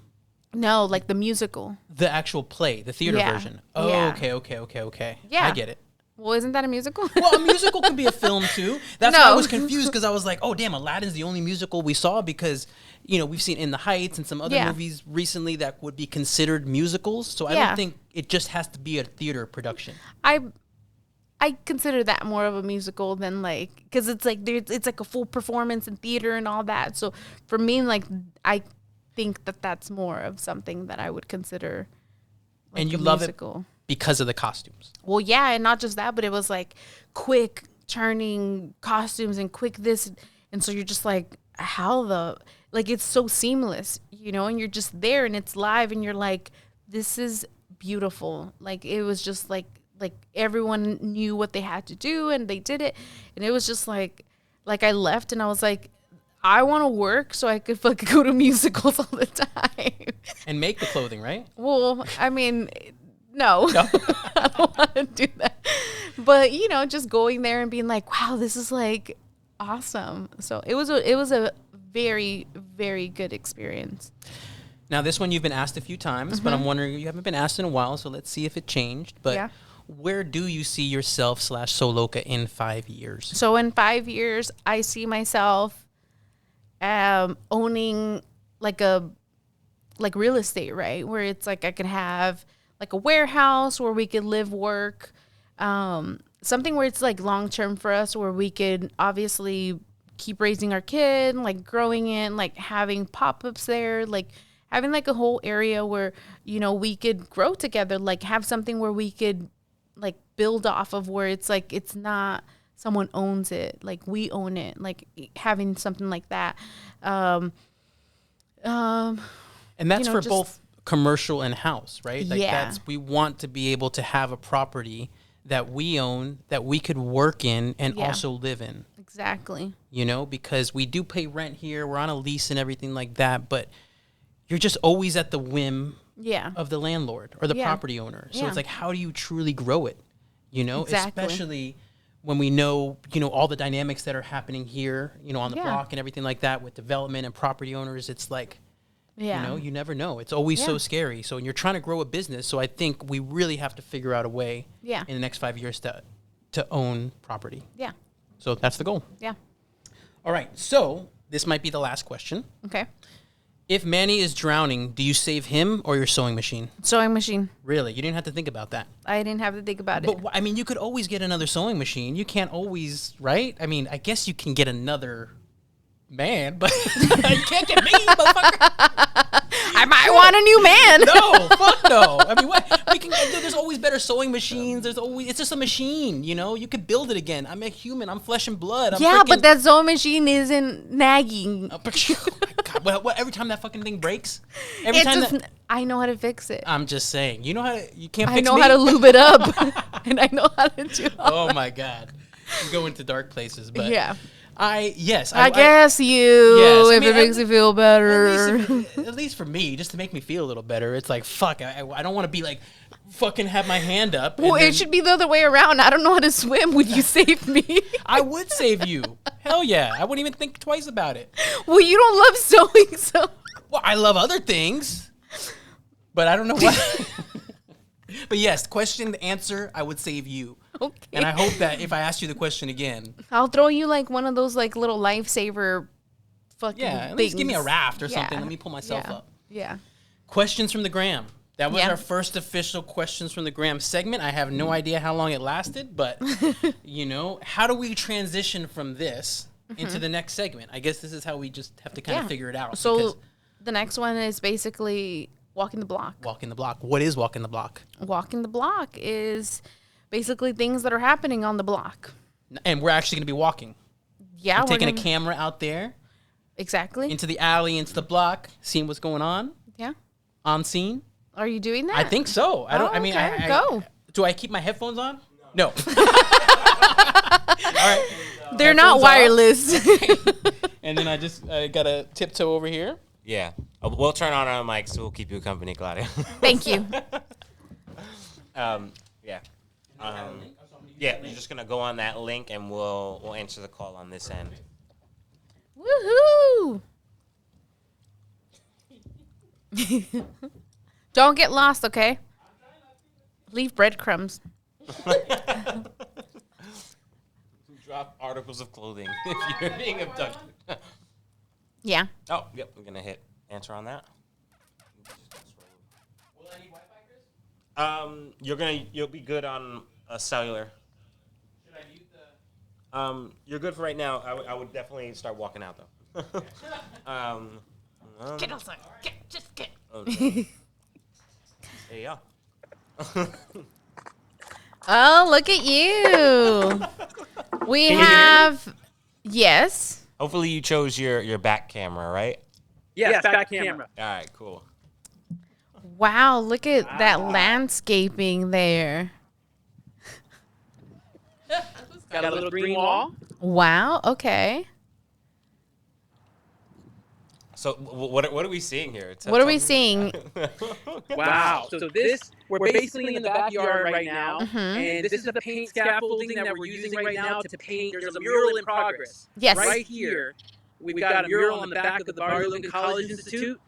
No, like the musical. The actual play, the theater version. Oh, yeah. Okay. Yeah. I get it. Well, isn't that a musical? Well, a musical can be a film too. That's why I was confused, because I was like, oh, damn, Aladdin's the only musical we saw, because, we've seen In the Heights and some other movies recently that would be considered musicals. So I don't think it just has to be a theater production. I consider that more of a musical than like, because it's like it's like a full performance in theater and all that. So for me, like, I think that's more of something that I would consider like and you a love musical. because of the costumes. Well, yeah, and not just that, but it was like quick turning costumes and quick this. And so you're just like, it's so seamless, and you're just there and it's live and you're like, this is beautiful. Like, it was just like everyone knew what they had to do and they did it. And it was just like I left and I was like, I want to work so I could fucking go to musicals all the time. And make the clothing, right? Well, I mean, no. I don't want to do that. But, just going there and being like, wow, this is like awesome. So it was a very, very good experience. Now, this one you've been asked a few times, but I'm wondering, you haven't been asked in a while, so let's see if it changed. But where do you see yourself / Sew Loka in 5 years? So in 5 years, I see myself owning like real estate, right? Where it's like I could have like a warehouse where we could live, work, something where it's like long term for us, where we could obviously keep raising our kid, like growing in, like having pop-ups there, like having like a whole area where, we could grow together, like have something where we could like build off of, where it's like, it's not someone owns it, like we own it, like having something like that. And that's for both commercial and house, right? Like we want to be able to have a property that we own, that we could work in and also live in. Exactly. Because we do pay rent here, we're on a lease and everything like that, but you're just always at the whim of the landlord or the property owner. So it's like, how do you truly grow it? Exactly. Especially when we know, all the dynamics that are happening here, on the block and everything like that with development and property owners. It's like, you never know. It's always so scary. So when you're trying to grow a business, so I think we really have to figure out a way in the next 5 years to own property. Yeah. So that's the goal. Yeah. All right. So this might be the last question. Okay. If Manny is drowning, do you save him or your sewing machine? Sewing machine. Really? You didn't have to think about that? I didn't have to think about it. But, I mean, you could always get another sewing machine. You can't always, right? I mean, I guess you can get another man, but you can't get me, motherfucker. I might want a new man. No, fuck no. I mean, what? There's always better sewing machines. It's just a machine, You could build it again. I'm a human. I'm flesh and blood. But that sewing machine isn't nagging. Oh my God. Well, every time that fucking thing breaks, I know how to fix it. I'm just saying. You can't fix me. I know how to lube it up, and I know how to do. Oh my God, you go into dark places, but I guess if it makes you feel better. At least for me, just to make me feel a little better. It's like, fuck, I don't want to be like, fucking have my hand up. Well, it should be the other way around. I don't know how to swim. Would you save me? I would save you. Hell yeah. I wouldn't even think twice about it. Well, you don't love sewing, so. Well, I love other things, but I don't know what. But yes, question, answer, I would save you. Okay. And I hope that if I ask you the question again, I'll throw you like one of those like little lifesaver fucking at least give me a raft or something. Let me pull myself up. Yeah. Questions from the gram. That was our first official questions from the gram segment. I have no idea how long it lasted, but how do we transition from this into the next segment? I guess this is how we just have to kind of figure it out. So the next one is basically walking the block. Walking the block. What is walking the block? Walking the block is basically things that are happening on the block. And we're actually going to be walking. Yeah. We're taking a camera out there. Exactly. Into the alley, into the block, seeing what's going on. Yeah. On scene. Are you doing that? I think so. Go. Do I keep my headphones on? No. All right. They're not wireless. And then I just got to tiptoe over here. Yeah. We'll turn on our mics, so we'll keep you company, Claudia. Thank you. Yeah. Yeah, you're just going to go on that link, and we'll answer the call on this end. Woohoo! Don't get lost, okay? Leave breadcrumbs. Drop articles of clothing if you're being abducted. Yeah. Oh, yep. We're gonna hit answer on that. Will I need Wi-Fi, Chris? You'll be good on a cellular. Should I mute the? You're good for right now. I would definitely start walking out though. Get outside. Just get. Okay. There you go. Oh, look at you. We have, yes. Hopefully you chose your back camera, right? Yes, back camera. All right, cool. Wow, look at that landscaping there. Got a little green wall. Wow, okay. So what are we seeing here? What are we seeing? Wow. So this, we're basically in the backyard right now. And this is the paint scaffolding that we're using right now to paint. There's a mural in progress. Yes. Right here, we've got a mural on the back of the Barrio Logan College Institute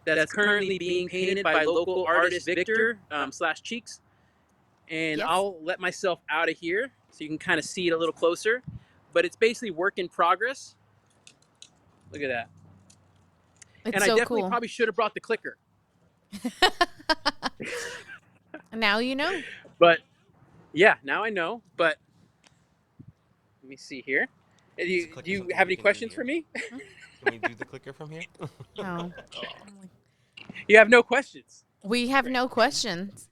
that's currently being painted by local artist Victor / Cheeks. And Yes. I'll let myself out of here so you can kind of see it a little closer. But it's basically work in progress. Look at that. It's And so I definitely cool. probably should have brought the clicker. Now you know. But yeah, now I know. But let me see here. Do you have any questions for me? Can we do the clicker from here? No. You have no questions. We have no questions.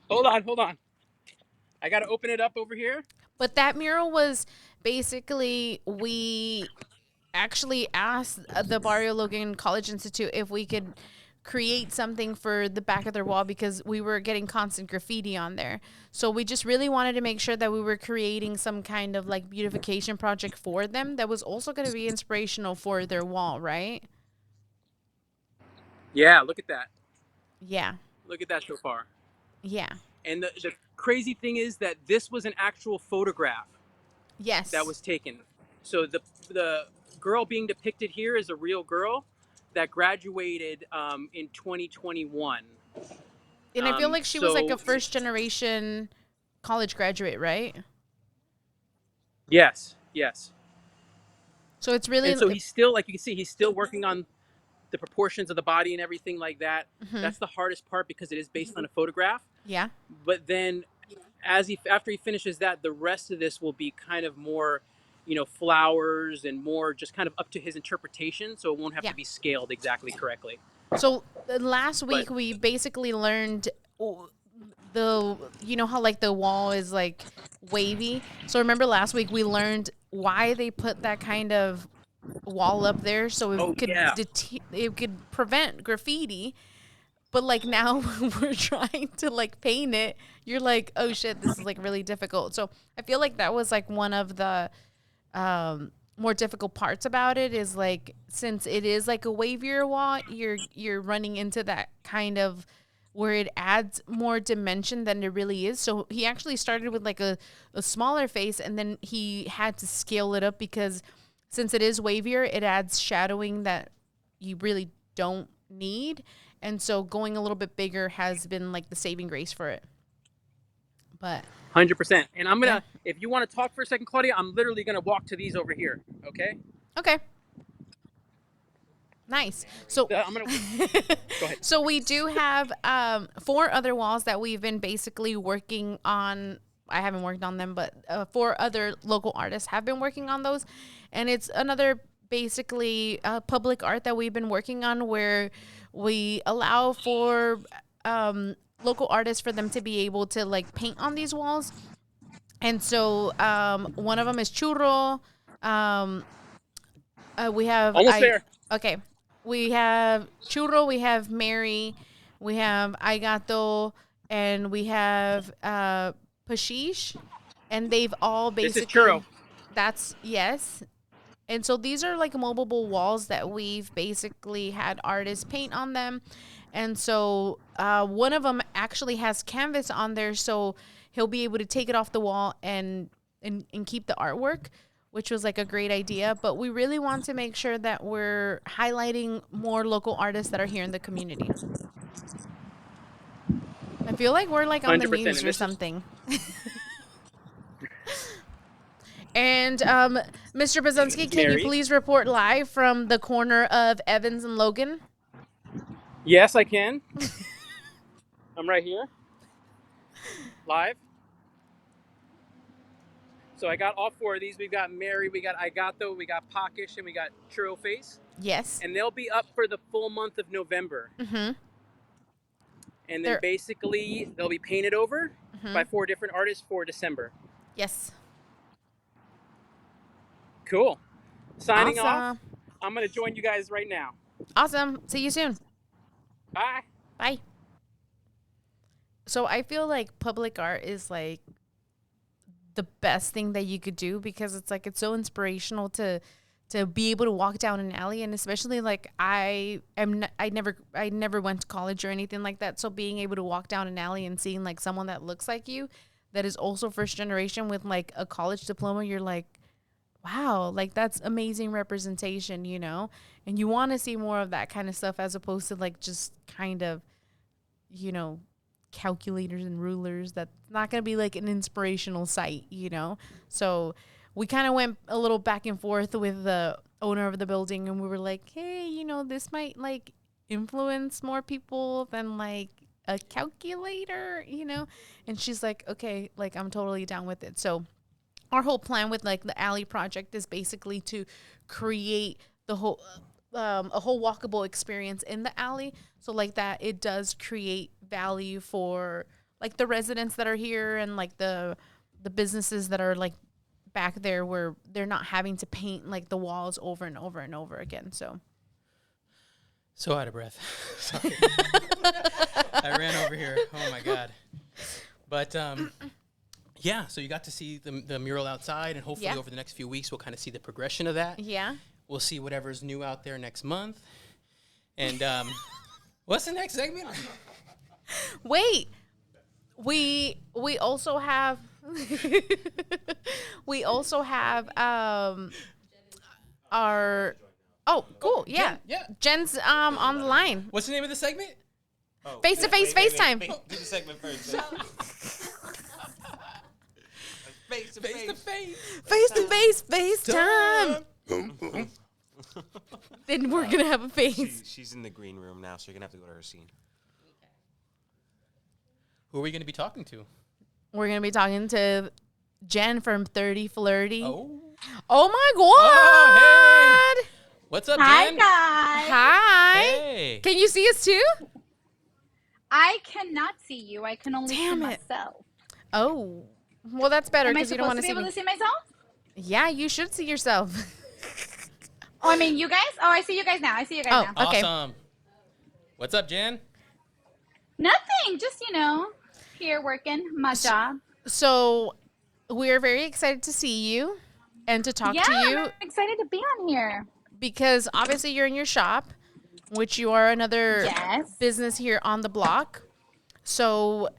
Hold on. I got to open it up over here. But that mural was basically, we actually asked the Barrio Logan College Institute if we could create something for the back of their wall because we were getting constant graffiti on there. So we just really wanted to make sure that we were creating some kind of like beautification project for them that was also going to be inspirational for their wall, right? Yeah, look at that. Yeah. Look at that so far. Yeah. And the crazy thing is that this was an actual photograph Yes. that was taken. So the girl being depicted here is a real girl that graduated in 2021. And I feel like she was like so- a first generation college graduate, right? Yes. So it's really And so he's still, like you can see, he's still working on the proportions of the body and everything like that. That's the hardest part because it is based on a photograph. yeah. But then after he finishes that, the rest of this will be kind of more, flowers and more just kind of up to his interpretation. So it won't have Yeah. to be scaled exactly correctly. So last week But- we basically learned how like the wall is like wavy. So remember last week we learned why they put that kind of wall up there so it could yeah. it could prevent graffiti. But like now we're trying to like paint it. You're like, oh shit, this is like really difficult. So I feel like that was like one of the more difficult parts about it is like since it is like a wavier wall, you're running into that kind of where it adds more dimension than it really is. So he actually started with like a smaller face and then he had to scale it up because since it is wavier, it adds shadowing that you really don't need. And so going a little bit bigger has been like the saving grace for it. But 100%. And I'm going to, if you want to talk for a second, Claudia, I'm literally going to walk to these over here. Okay? okay. Nice. So I'm going to, go ahead. So we do have 4 other walls that we've been basically working on. I haven't worked on them, but 4 other local artists have been working on those. And it's another basically public art that we've been working on where we allow for local artists for them to be able to like paint on these walls. And so one of them is Churro. We have Almost there. Okay. We have Churro, we have Mary, we have Aigato, and we have Pashish. And they've all basically... This is Churro. That's, yes. And so these are like movable walls that we've basically had artists paint on them. And so one of them actually has canvas on there, so he'll be able to take it off the wall and keep the artwork, which was like a great idea. But we really want to make sure that we're highlighting more local artists that are here in the community. I feel like we're like on the 100%, news and or this is- something. And Mr. Bazunski, can Mary? you please report live from the corner of Evans and Logan? Yes, I can. I'm right here. Live. So I got all 4 of these. We've got Mary, we got Aigato, we got Pakish, and we got Churro Face. Yes. And they'll be up for the full month of November. Mm-hmm. And then They're- basically they'll be painted over. by 4 different artists for December. Yes. Cool. Signing off. Awesome. I'm going to join you guys right now. Awesome. See you soon. Bye. Bye. So I feel like public art is like the best thing that you could do, because it's like it's so inspirational to be able to walk down an alley, and especially like I never went to college or anything like that, so being able to walk down an alley and seeing like someone that looks like you that is also first generation with like a college diploma, you're like, wow, like that's amazing representation, you know? And you want to see more of that kind of stuff as opposed to like just kind of, you know, calculators and rulers. That's not going to be like an inspirational site, you know? So we kind of went a little back and forth with the owner of the building, and we were like, hey, you know, this might like influence more people than like a calculator, you know? And she's like, okay, like I'm totally down with it. So our whole plan with like the alley project is basically to create the whole a whole walkable experience in the alley, so like that it does create value for like the residents that are here and like the businesses that are like back there, where they're not having to paint like the walls over and over and over again. So out of breath. Sorry. I ran over here. Oh my God. But yeah, so you got to see the mural outside, and hopefully over the next few weeks we'll kind of see the progression of that. Yeah. We'll see whatever's new out there next month. And what's the next segment? Wait. We also have our cool. Yeah. Jen's on the line. What's the name of the segment? Face to face FaceTime. Do the segment first. Face to face FaceTime. Then we're gonna have a face. She's in the green room now, so you're gonna have to go to her scene. Who are we gonna be talking to? We're gonna be talking to Jen from 30 Flirty. Oh my God! Oh, hey. What's up, Jen? Hi, guys. Hi. Hey. Can you see us too? I cannot see you. I can only Damn see it. myself. Oh, well, that's better Am I because you don't want supposed to to be see able me. to see myself? Yeah, you should see yourself. Oh, I mean, you guys? Oh, I see you guys now. Now. Okay. Awesome. What's up, Jen? Nothing. Just, here working my job. So we're very excited to see you and to talk to you. I'm excited to be on here. Because obviously you're in your shop, which you are another business here on the block. So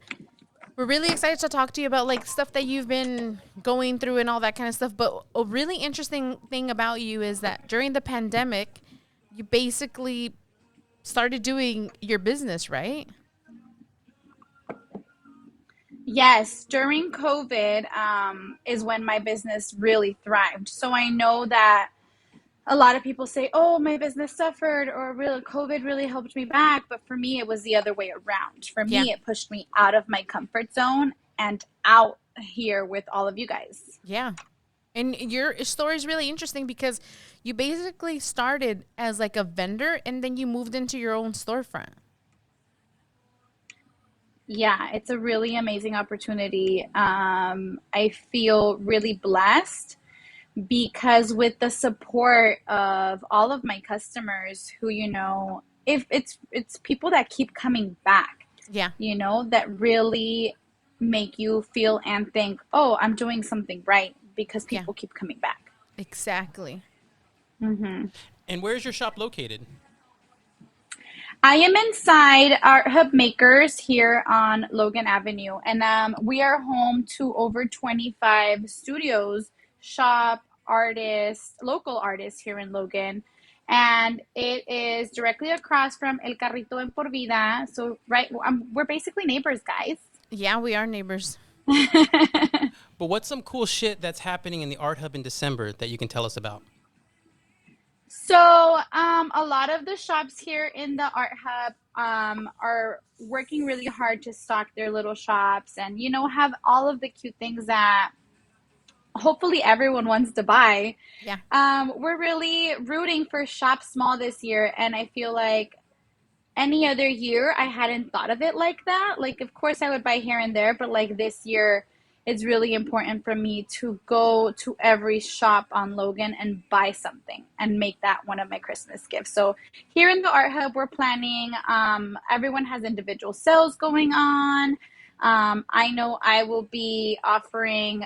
we're really excited to talk to you about like stuff that you've been going through and all that kind of stuff. But a really interesting thing about you is that during the pandemic, you basically started doing your business, right? Yes, during COVID is when my business really thrived. So I know that a lot of people say, oh, my business suffered, or really COVID really helped me back. But for me, it was the other way around. For me, it pushed me out of my comfort zone and out here with all of you guys. Yeah. And your story is really interesting because you basically started as like a vendor and then you moved into your own storefront. Yeah, it's a really amazing opportunity. I feel really blessed because with the support of all of my customers who, if it's people that keep coming back, that really make you feel and think, oh, I'm doing something right because people keep coming back. Exactly. Mm-hmm. And where's your shop located? I am inside Art Hub Makers here on Logan Avenue, and we are home to over 25 studios, shop artists, local artists here in Logan, and it is directly across from El Carrito en Por Vida. So, we're basically neighbors, guys. Yeah, we are neighbors. But what's some cool shit that's happening in the Art Hub in December that you can tell us about? So a lot of the shops here in the Art Hub are working really hard to stock their little shops and, have all of the cute things that hopefully everyone wants to buy. Yeah. We're really rooting for Shop Small this year. And I feel like any other year, I hadn't thought of it like that. Like, of course, I would buy here and there, but like this year, it's really important for me to go to every shop on Logan and buy something and make that one of my Christmas gifts. So here in the Art Hub, we're planning, everyone has individual sales going on. I know I will be offering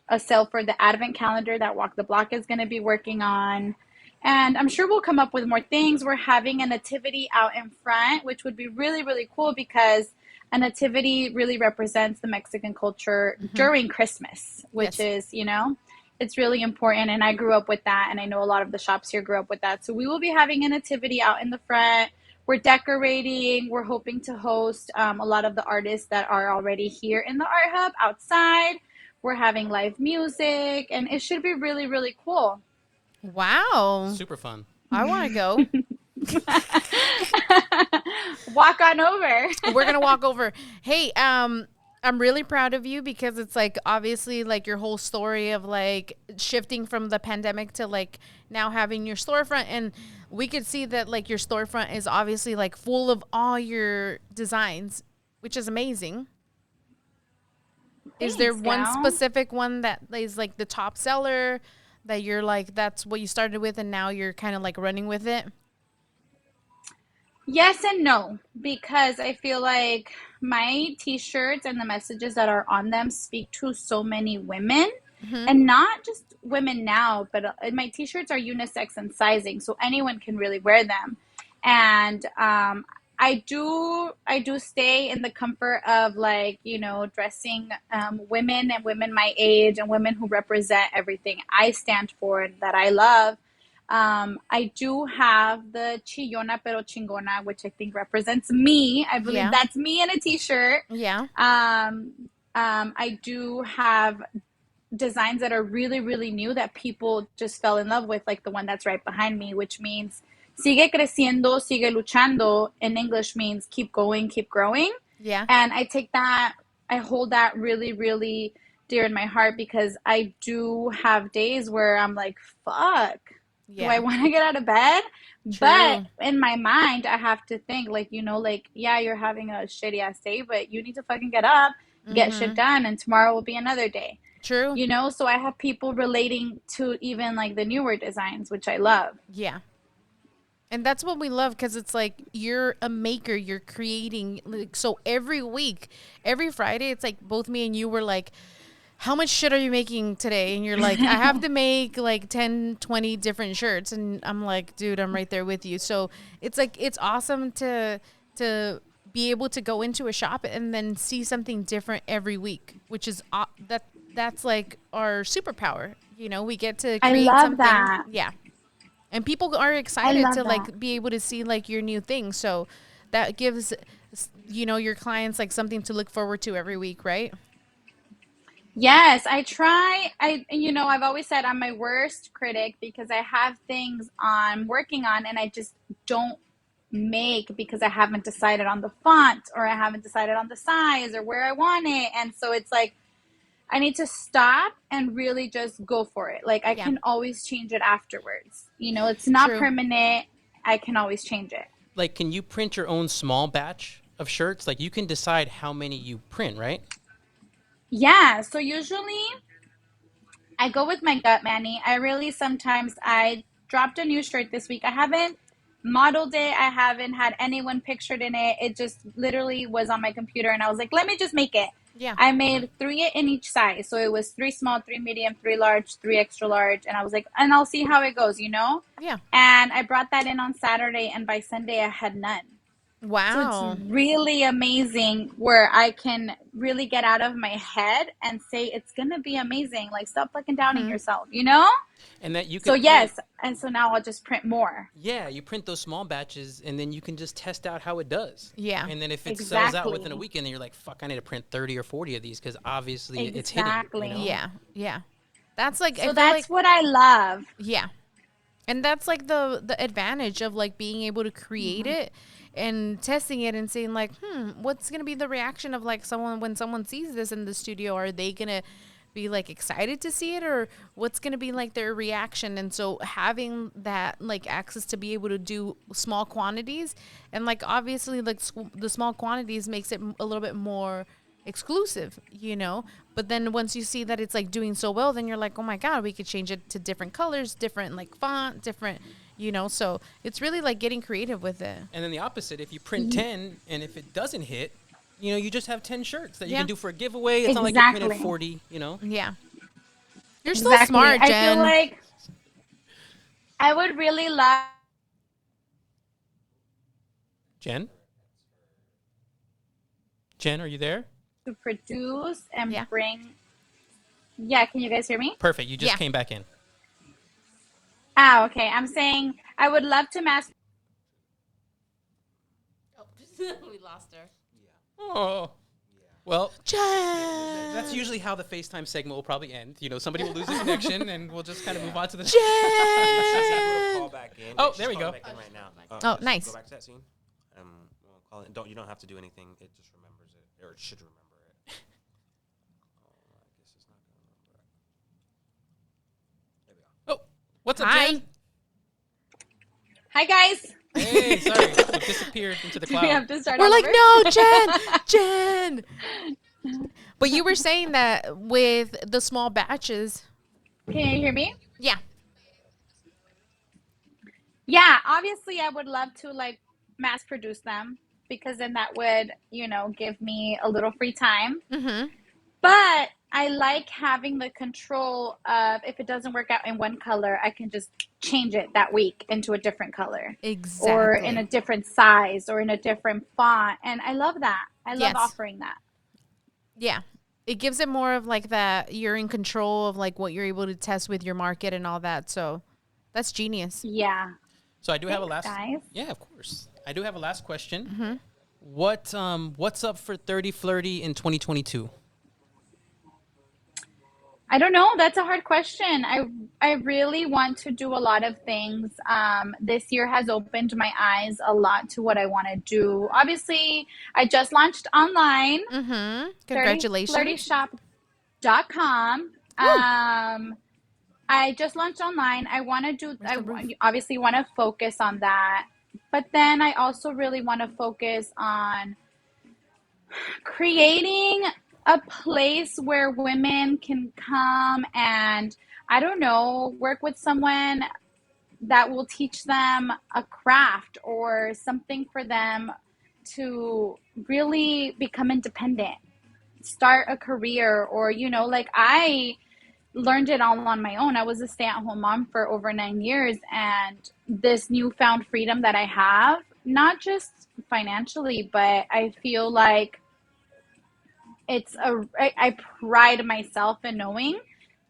a sale for the Advent calendar that Walk the Block is going to be working on. And I'm sure we'll come up with more things. We're having a nativity out in front, which would be really, really cool because a nativity really represents the Mexican culture during Christmas, which is, you know, it's really important. And I grew up with that. And I know a lot of the shops here grew up with that. So we will be having a nativity out in the front. We're decorating. We're hoping to host a lot of the artists that are already here in the Art Hub outside. We're having live music, and it should be really, really cool. Wow. Super fun. I want to go. Walk on over. We're going to walk over. Hey, I'm really proud of you because it's like obviously like your whole story of like shifting from the pandemic to like now having your storefront, and we could see that like your storefront is obviously like full of all your designs, which is amazing. Thanks, is there one gal. specific one that is like the top seller that you're like, that's what you started with and now you're kind of like running with it? Yes and no, because I feel like my t-shirts and the messages that are on them speak to so many women, and not just women now, but my t-shirts are unisex and sizing, so anyone can really wear them. And I do stay in the comfort of like, you know, dressing women and women my age and women who represent everything I stand for and that I love. I do have the Chillona Pero Chingona, which I think represents me. I believe that's me in a t-shirt. Yeah. I do have designs that are really, really new that people just fell in love with, like the one that's right behind me, which means sigue creciendo, sigue luchando. In English means keep going, keep growing. Yeah. And I take that, I hold that really, really dear in my heart because I do have days where I'm like, fuck. Do I want to get out of bed? True. But in my mind, I have to think like, you know, like, yeah, you're having a shitty ass day, but you need to fucking get up, get shit done, and tomorrow will be another day. True. You know, so I have people relating to even like the newer designs, which I love. Yeah. And that's what we love because it's like you're a maker, you're creating. Like, so every week, every Friday, it's like both me and you were like, how much shit are you making today? And you're like, I have to make like 10, 20 different shirts. And I'm like, dude, I'm right there with you. So it's like, it's awesome to be able to go into a shop and then see something different every week, which is that's like our superpower. You know, we get to create something. That. Yeah. And people are excited to like be able to see like your new thing. So that gives, you know, your clients like something to look forward to every week, right? Yes, I try. You know, I've always said I'm my worst critic because I have things I'm working on and I just don't make because I haven't decided on the font or I haven't decided on the size or where I want it. And so it's like, I need to stop and really just go for it. Like I can always change it afterwards. You know, it's not permanent. I can always change it. Like, can you print your own small batch of shirts? Like you can decide how many you print, right? Yeah, so usually I go with my gut, Manny. I dropped a new shirt this week. I haven't modeled it. I haven't had anyone pictured in it. It just literally was on my computer and I was like, let me just make it. Yeah. I made 3 in each size. So it was 3 small, 3 medium, 3 large, 3 extra large. And I was like, and I'll see how it goes, you know? Yeah. And I brought that in on Saturday and by Sunday I had none. Wow. So it's really amazing where I can really get out of my head and say, it's going to be amazing. Like, stop fucking downing yourself, you know? And that you can. So, yes. And so now I'll just print more. Yeah, you print those small batches and then you can just test out how it does. Yeah. And then if it sells out within a weekend, then you're like, fuck, I need to print 30 or 40 of these because obviously it's hitting. You know? Yeah. Yeah. That's like, so that's what I love. Yeah. And that's like the advantage of like being able to create it and testing it and saying like, what's going to be the reaction of like someone when someone sees this in the studio? Are they going to be like excited to see it, or what's going to be like their reaction. And so having that like access to be able to do small quantities, and like obviously like the small quantities makes it a little bit more exclusive, but then once you see that it's like doing so well, then you're like, oh my God, we could change it to different colors, different like font, different, so it's really like getting creative with it. And then the opposite, if you print 10 and if it doesn't hit, you just have 10 shirts that you can do for a giveaway. It's not like you printed 40, Yeah. You're so smart, Jen. I feel like I would really love. Jen, are you there? To produce and bring. Yeah, can you guys hear me? Perfect. You just came back in. Ah, okay. I'm saying I would love to mass. We lost her. Oh. Well, that's usually how the FaceTime segment will probably end. Somebody will lose a connection, and we'll just kind of move on to the. Call back in. Oh, there we go. Back in right now. Oh, nice. Go back to that scene. We'll call it. You don't have to do anything. It just remembers it, or it should remember it. I guess it's not going to remember it. There we go. Oh, what's up, Hi. Jen? Hi, guys. Hey, sorry, we disappeared into the cloud. We have to start. We're like, over? no, Jen. But you were saying that with the small batches. Can you hear me? Yeah. Yeah, obviously I would love to like mass produce them, because then that would, give me a little free time. Mm-hmm. But I like having the control of, if it doesn't work out in one color, I can just change it that week into a different color. Exactly. Or in a different size or in a different font. And I love that. I love offering that. Yeah. It gives it more of like that you're in control of like what you're able to test with your market and all that. So that's genius. Yeah. So I do have a last. Guys. Yeah, of course. I do have a last question. Mm-hmm. What's up for 30 Flirty in 2022? I don't know. That's a hard question. I really want to do a lot of things. This year has opened my eyes a lot to what I want to do. Obviously, I just launched online. Mm-hmm. Congratulations. 30shop.com. I just launched online. I want to do. I obviously want to focus on that, but then I also really want to focus on creating a place where women can come and, I don't know, work with someone that will teach them a craft or something for them to really become independent, start a career, or, like I learned it all on my own. I was a stay-at-home mom for over 9 years, and this newfound freedom that I have, not just financially, but I feel like I pride myself in knowing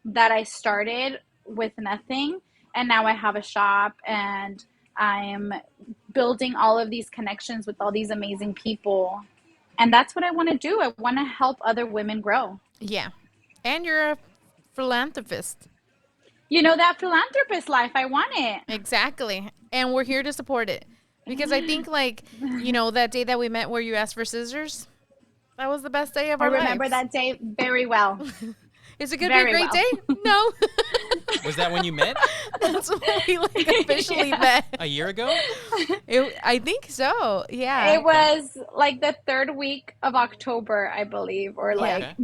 that I started with nothing, and now I have a shop, and I'm building all of these connections with all these amazing people. And that's what I want to do. I want to help other women grow. Yeah. And you're a philanthropist. That philanthropist life, I want it. Exactly. And we're here to support it. Because I think that day that we met where you asked for scissors, that was the best day of our lives. I remember that day very well. Is it going to be a great day? No. Was that when you met? That's when we officially met. A year ago? I think so. Yeah. It was like the third week of October, I believe, or like I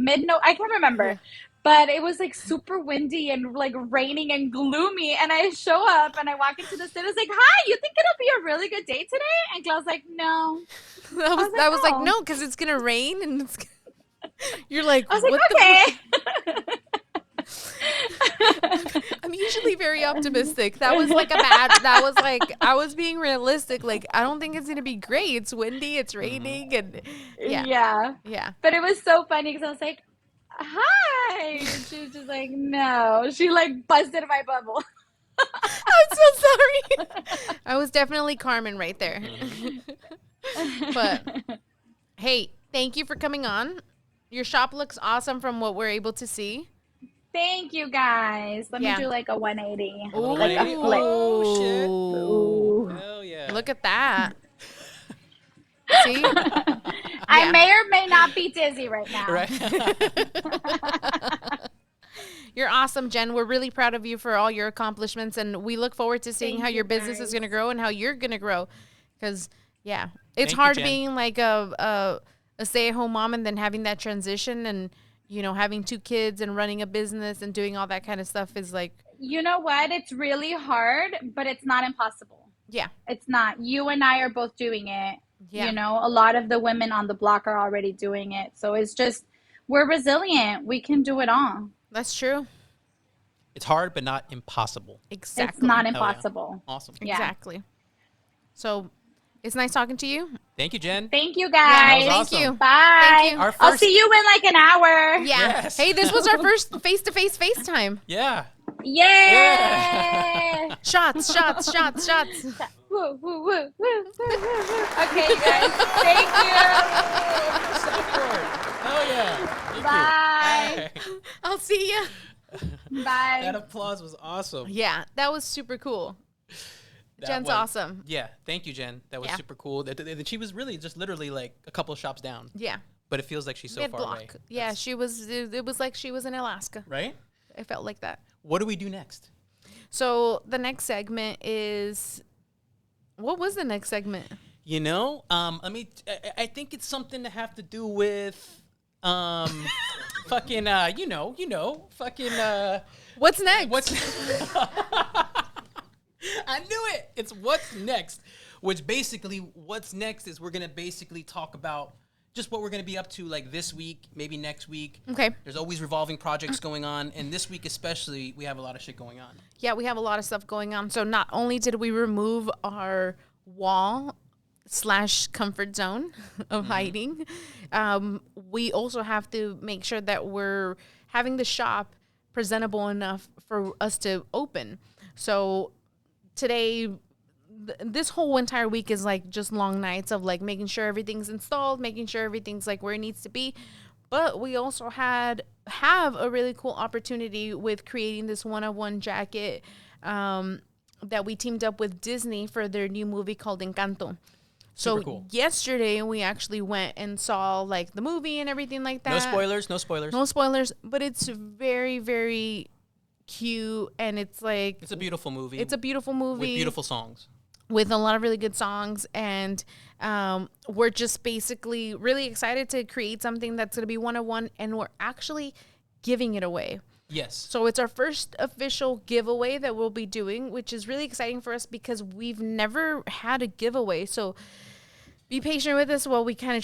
can't remember. Yeah. But it was like super windy and like raining and gloomy. And I show up and I walk into the city. I was like, hi, you think it'll be a really good day today? And Claudia's like, no. I was like, no, because it's going to rain. And you're like, I was like, okay. I'm usually very optimistic. That was like I was being realistic. Like, I don't think it's going to be great. It's windy, it's raining. And yeah. But it was so funny because I was like, hi. And she was just like, no. She like busted my bubble. I'm so sorry. I was definitely Carmen right there. But hey, thank you for coming on. Your shop looks awesome from what we're able to see. Thank you, guys. Let me do like a 180. Ooh. Like a flip. Oh, shit. Ooh. Hell yeah. Look at that. See? I may or may not be dizzy right now. Right. You're awesome, Jen. We're really proud of you for all your accomplishments, and we look forward to seeing how your business is going to grow and how you're going to grow. Because, yeah, it's hard being like a stay-at-home mom and then having that transition and, you know, having 2 kids and running a business and doing all that kind of stuff is like. You know what? It's really hard, but it's not impossible. Yeah. It's not. You and I are both doing it. Yeah. You know, a lot of the women on the block are already doing it. So it's just, we're resilient. We can do it all. That's true. It's hard, but not impossible. Exactly. It's not impossible. Yeah. Awesome. Yeah. Exactly. So it's nice talking to you. Thank you, Jen. Thank you, guys. Yeah, awesome. Thank you. Bye. Thank you. I'll see you in like an hour. Yeah. Yes. Hey, this was our first face-to-face FaceTime. Yeah. Yeah. Shots. Woo, woo, woo, woo, woo, woo. Okay, you guys. Thank you. Oh, yeah. Thank Bye. you. I'll see ya. Bye. That applause was awesome. Yeah, that was super cool. Jen's awesome. Yeah. Thank you, Jen. That was super cool. She was really just literally like a couple of shops down. Yeah. But it feels like she's so far away. Yeah, she was. It was like she was in Alaska. Right? It felt like that. What do we do next? So the next segment is. What was the next segment? You know, I think it's something to have to do with, fucking, fucking. What's next? I knew it. It's what's next, which basically what's next is we're going to basically talk about just what we're going to be up to like this week, maybe next week. Okay. There's always revolving projects going on. And this week especially, we have a lot of shit going on. Yeah, we have a lot of stuff going on. So not only did we remove our wall/comfort zone of hiding, we also have to make sure that we're having the shop presentable enough for us to open. So today, this whole entire week is like just long nights of like making sure everything's installed, making sure everything's like where it needs to be. But we also have a really cool opportunity with creating this one-of-one jacket that we teamed up with Disney for their new movie called Encanto. So cool. Yesterday we actually went and saw like the movie and everything like that. No spoilers. No spoilers, but it's very, very cute and it's like It's a beautiful movie. With beautiful songs. With a lot of really good songs, and we're just basically really excited to create something that's going to be one-on-one, and we're actually giving it away. Yes. So it's our first official giveaway that we'll be doing, which is really exciting for us because we've never had a giveaway. So be patient with us while we kind of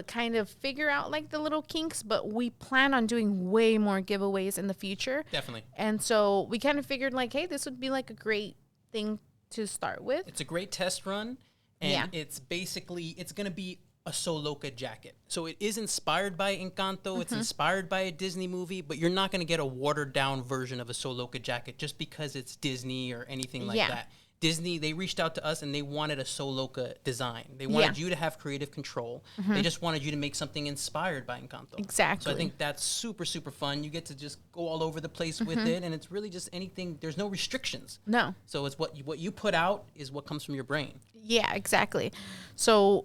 kind of figure out like the little kinks, but we plan on doing way more giveaways in the future. Definitely. And so we kind of figured like, hey, this would be like a great thing to start with. It's a great test run, and it's going to be a Soloka jacket. So it is inspired by Encanto. It's inspired by a Disney movie, but you're not going to get a watered down version of a Soloka jacket just because it's Disney or anything like that. Disney, they reached out to us and they wanted a Soloka design. They wanted you to have creative control. They just wanted you to make something inspired by Encanto. Exactly. So I think that's super, super fun. You get to just go all over the place with it, and it's really just anything. There's no restrictions. No. So it's what you put out is what comes from your brain. Yeah, exactly. So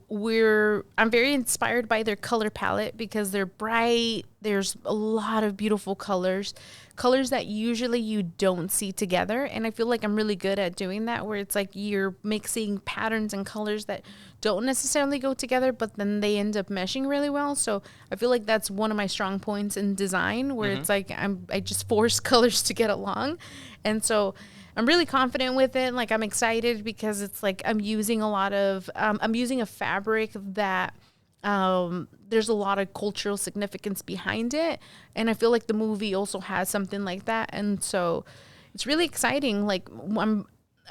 I'm very inspired by their color palette because they're bright. There's a lot of beautiful colors that usually you don't see together. And I feel like I'm really good at doing that, where it's like you're mixing patterns and colors that don't necessarily go together, but then they end up meshing really well. So I feel like that's one of my strong points in design, where it's like I just force colors to get along. And so I'm really confident with it. Like I'm excited because it's like I'm using a fabric that there's a lot of cultural significance behind it. And I feel like the movie also has something like that. And so it's really exciting. Like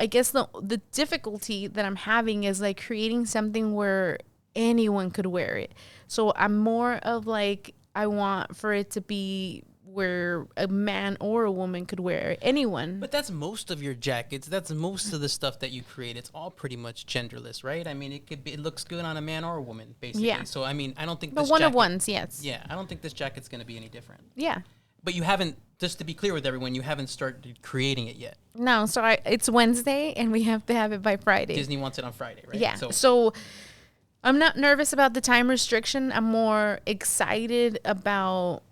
I guess the difficulty that I'm having is like creating something where anyone could wear it. So I'm more of like, I want for it to be where a man or a woman could wear it. Anyone. But that's most of your jackets. That's most of the stuff that you create. It's all pretty much genderless, right? I mean, it looks good on a man or a woman, basically. Yeah. So I mean, I don't think the this one-of-ones, yes. Yeah, I don't think this jacket's going to be any different. Yeah. But you haven't, just to be clear with everyone, you haven't started creating it yet. No, so it's Wednesday and we have to have it by Friday. Disney wants it on Friday, right? Yeah. So I'm not nervous about the time restriction. I'm more excited about,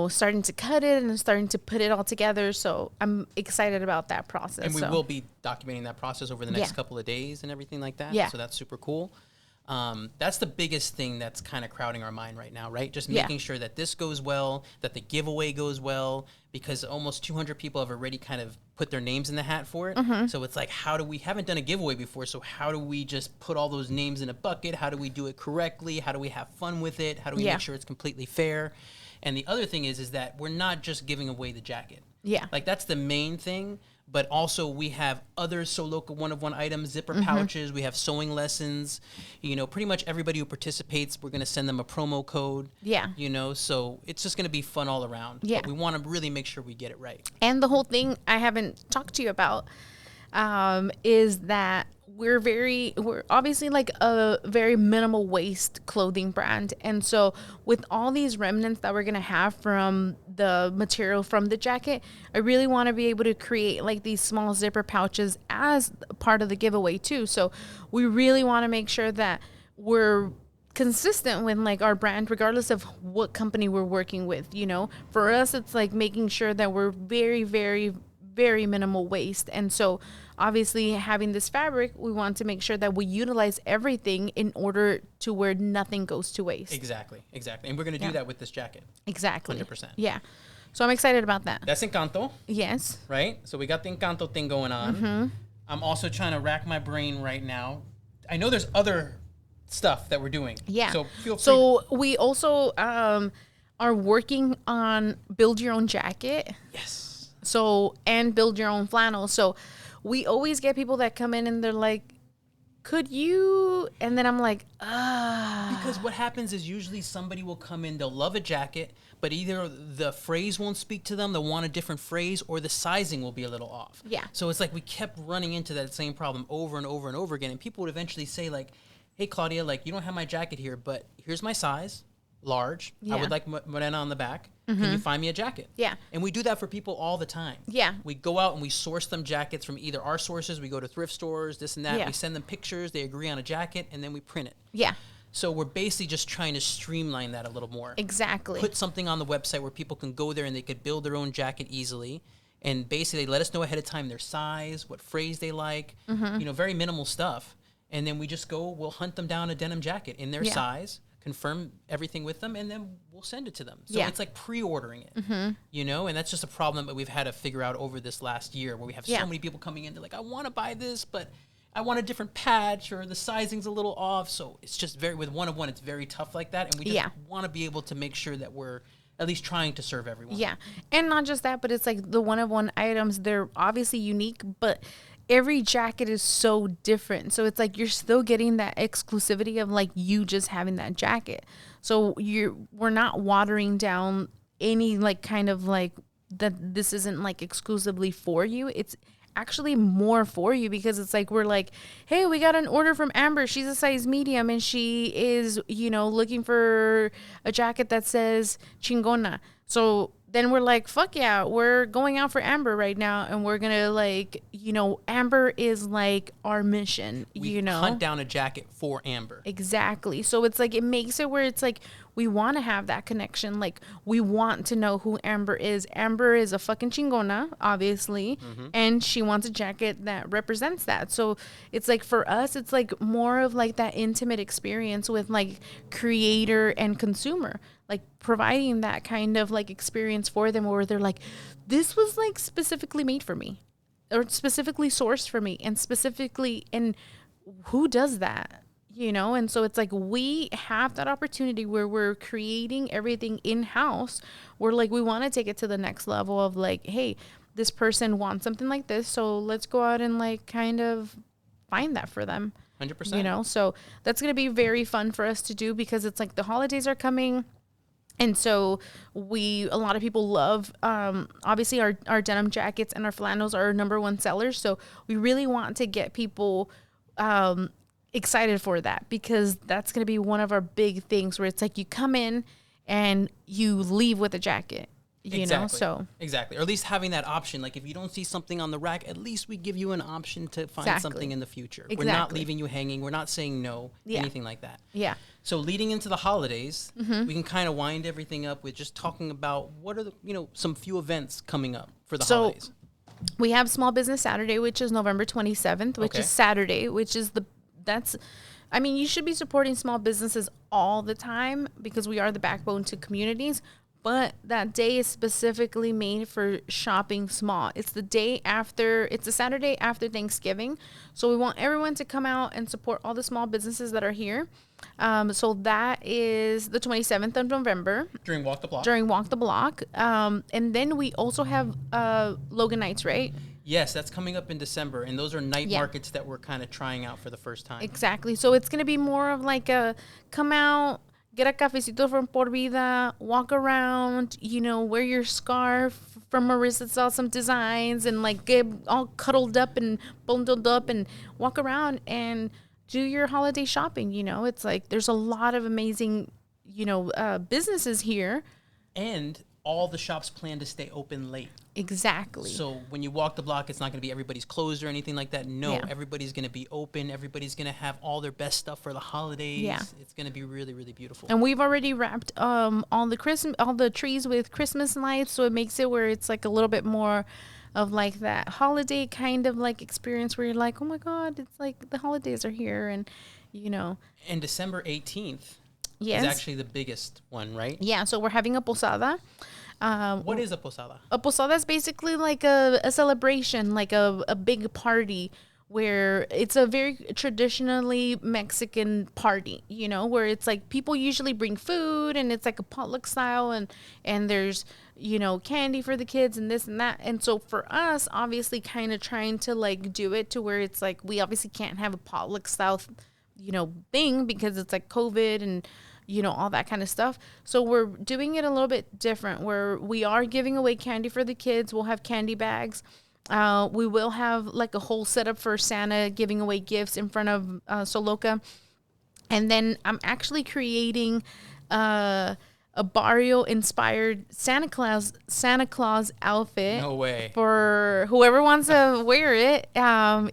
starting to cut it and starting to put it all together. So I'm excited about that process. And we will be documenting that process over the next couple of days and everything like that. So that's super cool. That's the biggest thing that's kind of crowding our mind right now, right? Just making sure that this goes well, that the giveaway goes well, because almost 200 people have already kind of put their names in the hat for it. So it's like, we haven't done a giveaway before, so how do we just put all those names in a bucket? How do we do it correctly? How do we have fun with it? How do we make sure it's completely fair? And the other thing is that we're not just giving away the jacket. Yeah. Like, that's the main thing. But also we have other Sew Loka one-of-one items, zipper pouches. We have sewing lessons. Pretty much everybody who participates, we're going to send them a promo code. Yeah. So it's just going to be fun all around. Yeah. But we want to really make sure we get it right. And the whole thing I haven't talked to you about is that we're obviously like a very minimal waste clothing brand. And so with all these remnants that we're going to have from the material from the jacket, I really want to be able to create like these small zipper pouches as part of the giveaway too. So we really want to make sure that we're consistent with like our brand, regardless of what company we're working with. For us, it's like making sure that we're very, very, very minimal waste. And so obviously having this fabric, we want to make sure that we utilize everything in order to where nothing goes to waste. Exactly. And we're going to do that with this jacket. Exactly. 100%. Yeah. So I'm excited about that. That's Encanto. Yes. Right? So we got the Encanto thing going on. I'm also trying to rack my brain right now. I know there's other stuff that we're doing. Yeah. So feel free. So we also are working on build your own jacket. Yes. So, and build your own flannel. So we always get people that come in and they're like, could you? And then I'm like, Because what happens is usually somebody will come in, they'll love a jacket, but either the phrase won't speak to them, they'll want a different phrase, or the sizing will be a little off. Yeah. So it's like we kept running into that same problem over and over and over again. And people would eventually say like, hey, Claudia, like, you don't have my jacket here, but here's my size. Large. I would like Morena on the back. Can you find me a jacket? Yeah. And we do that for people all the time. Yeah. We go out and we source them jackets from either our sources. We go to thrift stores, this and that. Yeah. We send them pictures. They agree on a jacket, and then we print it. Yeah. So we're basically just trying to streamline that a little more. Exactly. Put something on the website where people can go there and they could build their own jacket easily. And basically let us know ahead of time their size, what phrase they like, very minimal stuff. And then we just we'll hunt them down a denim jacket in their size, confirm everything with them, and then we'll send it to them. So it's like pre-ordering it, and that's just a problem that we've had to figure out over this last year, where we have so many people coming in. They're like, I want to buy this, but I want a different patch, or the sizing's a little off. So it's just with one-of-one, it's very tough like that. And we just want to be able to make sure that we're at least trying to serve everyone. Yeah. And not just that, but it's like the one-of-one items, they're obviously unique, but every jacket is so different. So it's like you're still getting that exclusivity of like you just having that jacket. So we're not watering down any like kind of like that this isn't like exclusively for you. It's actually more for you, because it's like we're like, hey, we got an order from Amber. She's a size medium and she is, looking for a jacket that says chingona. So then we're like, fuck yeah, we're going out for Amber right now, and we're gonna like, Amber is like our mission. We hunt down a jacket for Amber. Exactly. So it's like it makes it where it's like we want to have that connection. Like we want to know who Amber is. Amber is a fucking chingona, obviously, and she wants a jacket that represents that. So it's like for us, it's like more of like that intimate experience with like creator and consumer. Like providing that kind of like experience for them where they're like, this was like specifically made for me, or specifically sourced for me, and specifically, and who does that, And so it's like we have that opportunity where we're creating everything in-house. We're like, we want to take it to the next level of like, hey, this person wants something like this, so let's go out and like kind of find that for them. 100%. So that's going to be very fun for us to do, because it's like the holidays are coming. And so a lot of people love, obviously our denim jackets and our flannels are our #1 sellers. So we really want to get people excited for that, because that's going to be one of our big things, where it's like you come in and you leave with a jacket. you know, so. Exactly. Or at least having that option. Like if you don't see something on the rack, at least we give you an option to find something in the future. We're not leaving you hanging. We're not saying no, anything like that. Yeah. So leading into the holidays, we can kind of wind everything up with just talking about what are the, some few events coming up for the holidays. We have Small Business Saturday, which is November 27th, which is Saturday, which is you should be supporting small businesses all the time because we are the backbone to communities. But that day is specifically made for shopping small. It's the Saturday after Thanksgiving. So we want everyone to come out and support all the small businesses that are here. So that is the 27th of November. During Walk the Block. And then we also have Logan Nights, right? Yes, that's coming up in December. And those are night markets that we're kind of trying out for the first time. Exactly. So it's going to be more of like a come out, get a cafecito from Por Vida, walk around, wear your scarf from Marissa's Awesome Designs and like get all cuddled up and bundled up and walk around and do your holiday shopping. It's like there's a lot of amazing, businesses here. And all the shops plan to stay open late. Exactly. So when you walk the block, it's not going to be everybody's closed or anything like that. No, everybody's going to be open. Everybody's going to have all their best stuff for the holidays. Yeah. It's going to be really, really beautiful. And we've already wrapped all the trees with Christmas lights, so it makes it where it's like a little bit more of like that holiday kind of like experience where you're like, oh my God, it's like the holidays are here, and And December 18th. Yes. Is actually the biggest one, right? Yeah, so we're having a posada. What is a posada? A posada is basically like a celebration, like a big party where it's a very traditionally Mexican party, where it's like people usually bring food and it's like a potluck style and there's, candy for the kids and this and that. And so for us, obviously kind of trying to like do it to where it's like we obviously can't have a potluck style thing because it's like COVID and all that kind of stuff. So we're doing it a little bit different where we are giving away candy for the kids. We'll have candy bags. We will have like a whole setup for Santa giving away gifts in front of Soloka. And then I'm actually creating a Barrio inspired Santa Claus outfit. No way. For whoever wants to wear it.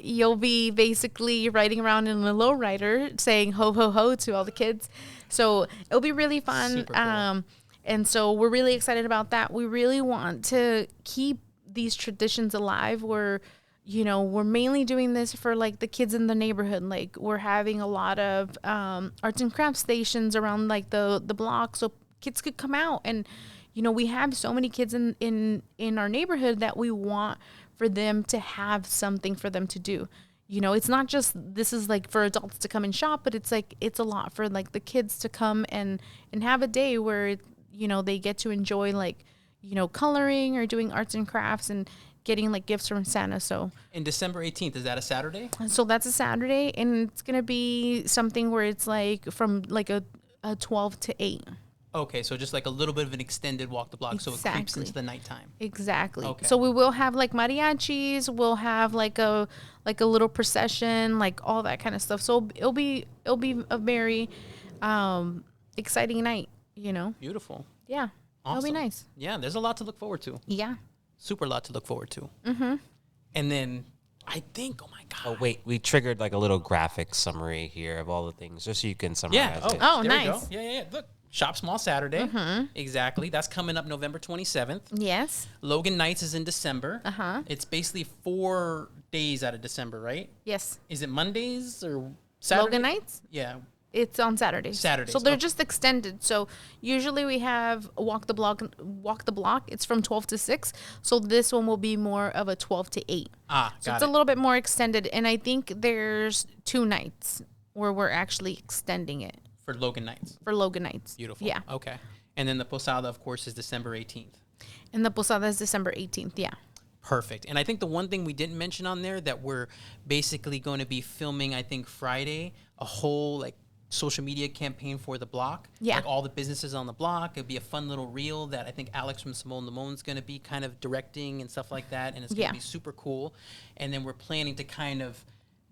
You'll be basically riding around in a lowrider saying ho ho ho to all the kids. So it'll be really fun. Super cool. And so we're really excited about that. We really want to keep these traditions alive where, we're mainly doing this for like the kids in the neighborhood. Like we're having a lot of arts and crafts stations around like the block so kids could come out. And, we have so many kids in our neighborhood that we want for them to have something for them to do. It's not just this is like for adults to come and shop, but it's like it's a lot for like the kids to come and have a day where, they get to enjoy like, coloring or doing arts and crafts and getting like gifts from Santa. So in December 18th, is that a Saturday? So that's a Saturday, and it's going to be something where it's like from like a 12 to 8. Okay, so just like a little bit of an extended walk the block, exactly. So it creeps into the nighttime. Exactly. Okay. So we will have like mariachis, we'll have like a little procession, like all that kind of stuff. So it'll be a very exciting night, Beautiful. Yeah. Awesome. It'll be nice. Yeah, there's a lot to look forward to. Yeah. Super lot to look forward to. Mm-hmm. And then I think, oh my God. Oh, wait, we triggered like a little graphic summary here of all the things just so you can summarize it. Oh, there nice. We go. Yeah. Look, Shop Small Saturday. Mm-hmm. Exactly. That's coming up November 27th. Yes. Logan Nights is in December. Uh-huh. It's basically 4 days out of December, right? Yes. Is it Mondays or Saturday? Logan Nights? Yeah. It's on Saturdays. So they're just extended. So usually we have Walk the Block. It's from 12 to 6. So this one will be more of a 12 to 8. So it's a little bit more extended. And I think there's 2 nights where we're actually extending it. For Logan Nights. Beautiful. Yeah. Okay. And then the Posada, of course, is December 18th. And the Posada is December 18th. Yeah. Perfect. And I think the one thing we didn't mention on there that we're basically going to be filming, I think Friday, a whole like social media campaign for the block. Yeah. Like all the businesses on the block. It'll be a fun little reel that I think Alex from Simone Lemone's going to be kind of directing and stuff like that. And it's going to be super cool. And then we're planning to kind of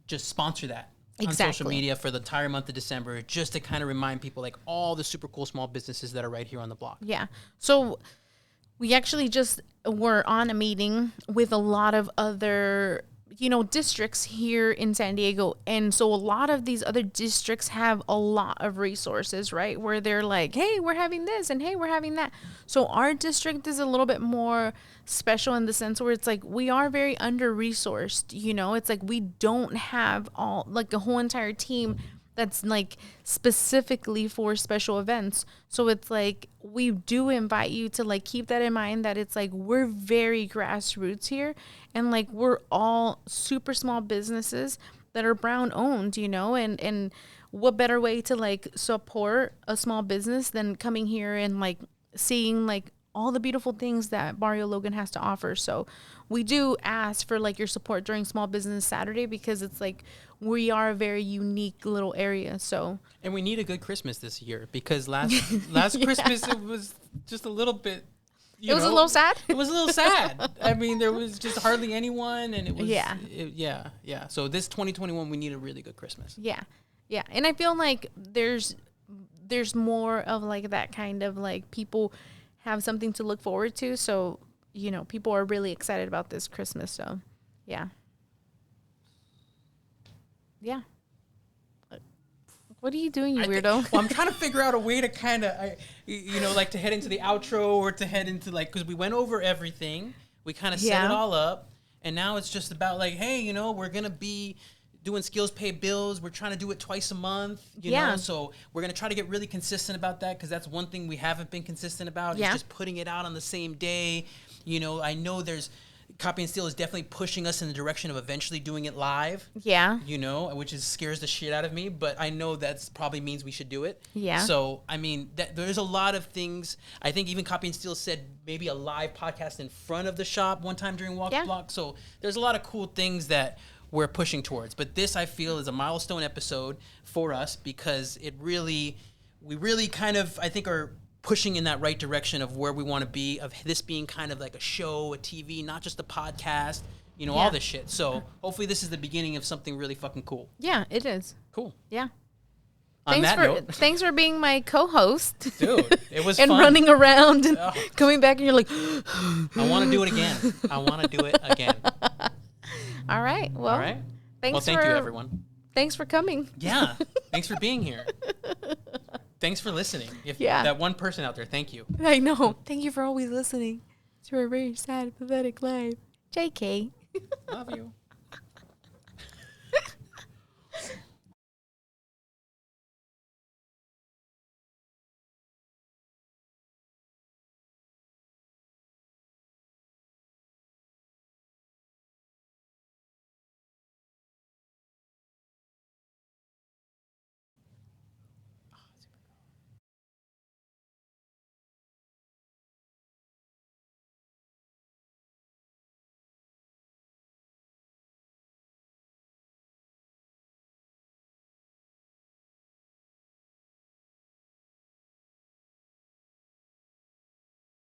just sponsor that. Exactly. On social media for the entire month of December, just to kind of remind people like all the super cool small businesses that are right here on the block. Yeah. So we actually just were on a meeting with a lot of other, districts here in San Diego. And so a lot of these other districts have a lot of resources, right? Where they're like, hey, we're having this and hey, we're having that. So our district is a little bit more special in the sense where it's like we are very under-resourced, It's like we don't have a whole entire team that's like specifically for special events. So it's like we do invite you to like keep that in mind, that it's like we're very grassroots here, and like we're all super small businesses that are brown owned, and what better way to like support a small business than coming here and like seeing like all the beautiful things that Barrio Logan has to offer. So we do ask for like your support during Small Business Saturday, because it's like we are a very unique little area. So, and we need a good Christmas this year, because last Christmas it was just a little bit. It was a little sad. It was a little sad. I mean, there was just hardly anyone, and it was yeah. So this 2021, we need a really good Christmas. Yeah, and I feel like there's more of like that kind of like people have something to look forward to. So, people are really excited about this Christmas. So, yeah. Yeah. What are you doing, you weirdo? Well, I'm trying to figure out a way to kind of, like to head into the outro, or to head into like, because we went over everything. We kind of set it all up. And now it's just about like, hey, we're going to be doing Skills Pay Bills. We're trying to do it twice a month, you know? So we're going to try to get really consistent about that, because that's one thing we haven't been consistent about, is just putting it out on the same day. I know Copy and Steal is definitely pushing us in the direction of eventually doing it live. Yeah. Which scares the shit out of me, but I know that's probably means we should do it. Yeah. So, I mean, there's a lot of things. I think even Copy and Steal said maybe a live podcast in front of the shop one time during Walk the Block. So there's a lot of cool things that we're pushing towards. But this, I feel, is a milestone episode for us, because we really kind of, I think, are pushing in that right direction of where we want to be, of this being kind of like a show, a TV, not just a podcast, all this shit. So hopefully this is the beginning of something really fucking cool. Yeah, it is. Cool. Yeah. On that note. Thanks for being my co-host. Dude, it was and fun. running around and coming back, and you're like, I want to do it again. All right. Well, all right. Thank you, everyone. Thanks for coming. Yeah. Thanks for being here. Thanks for listening. That one person out there, thank you. I know. Thank you for always listening to our very sad, pathetic life. JK. Love you.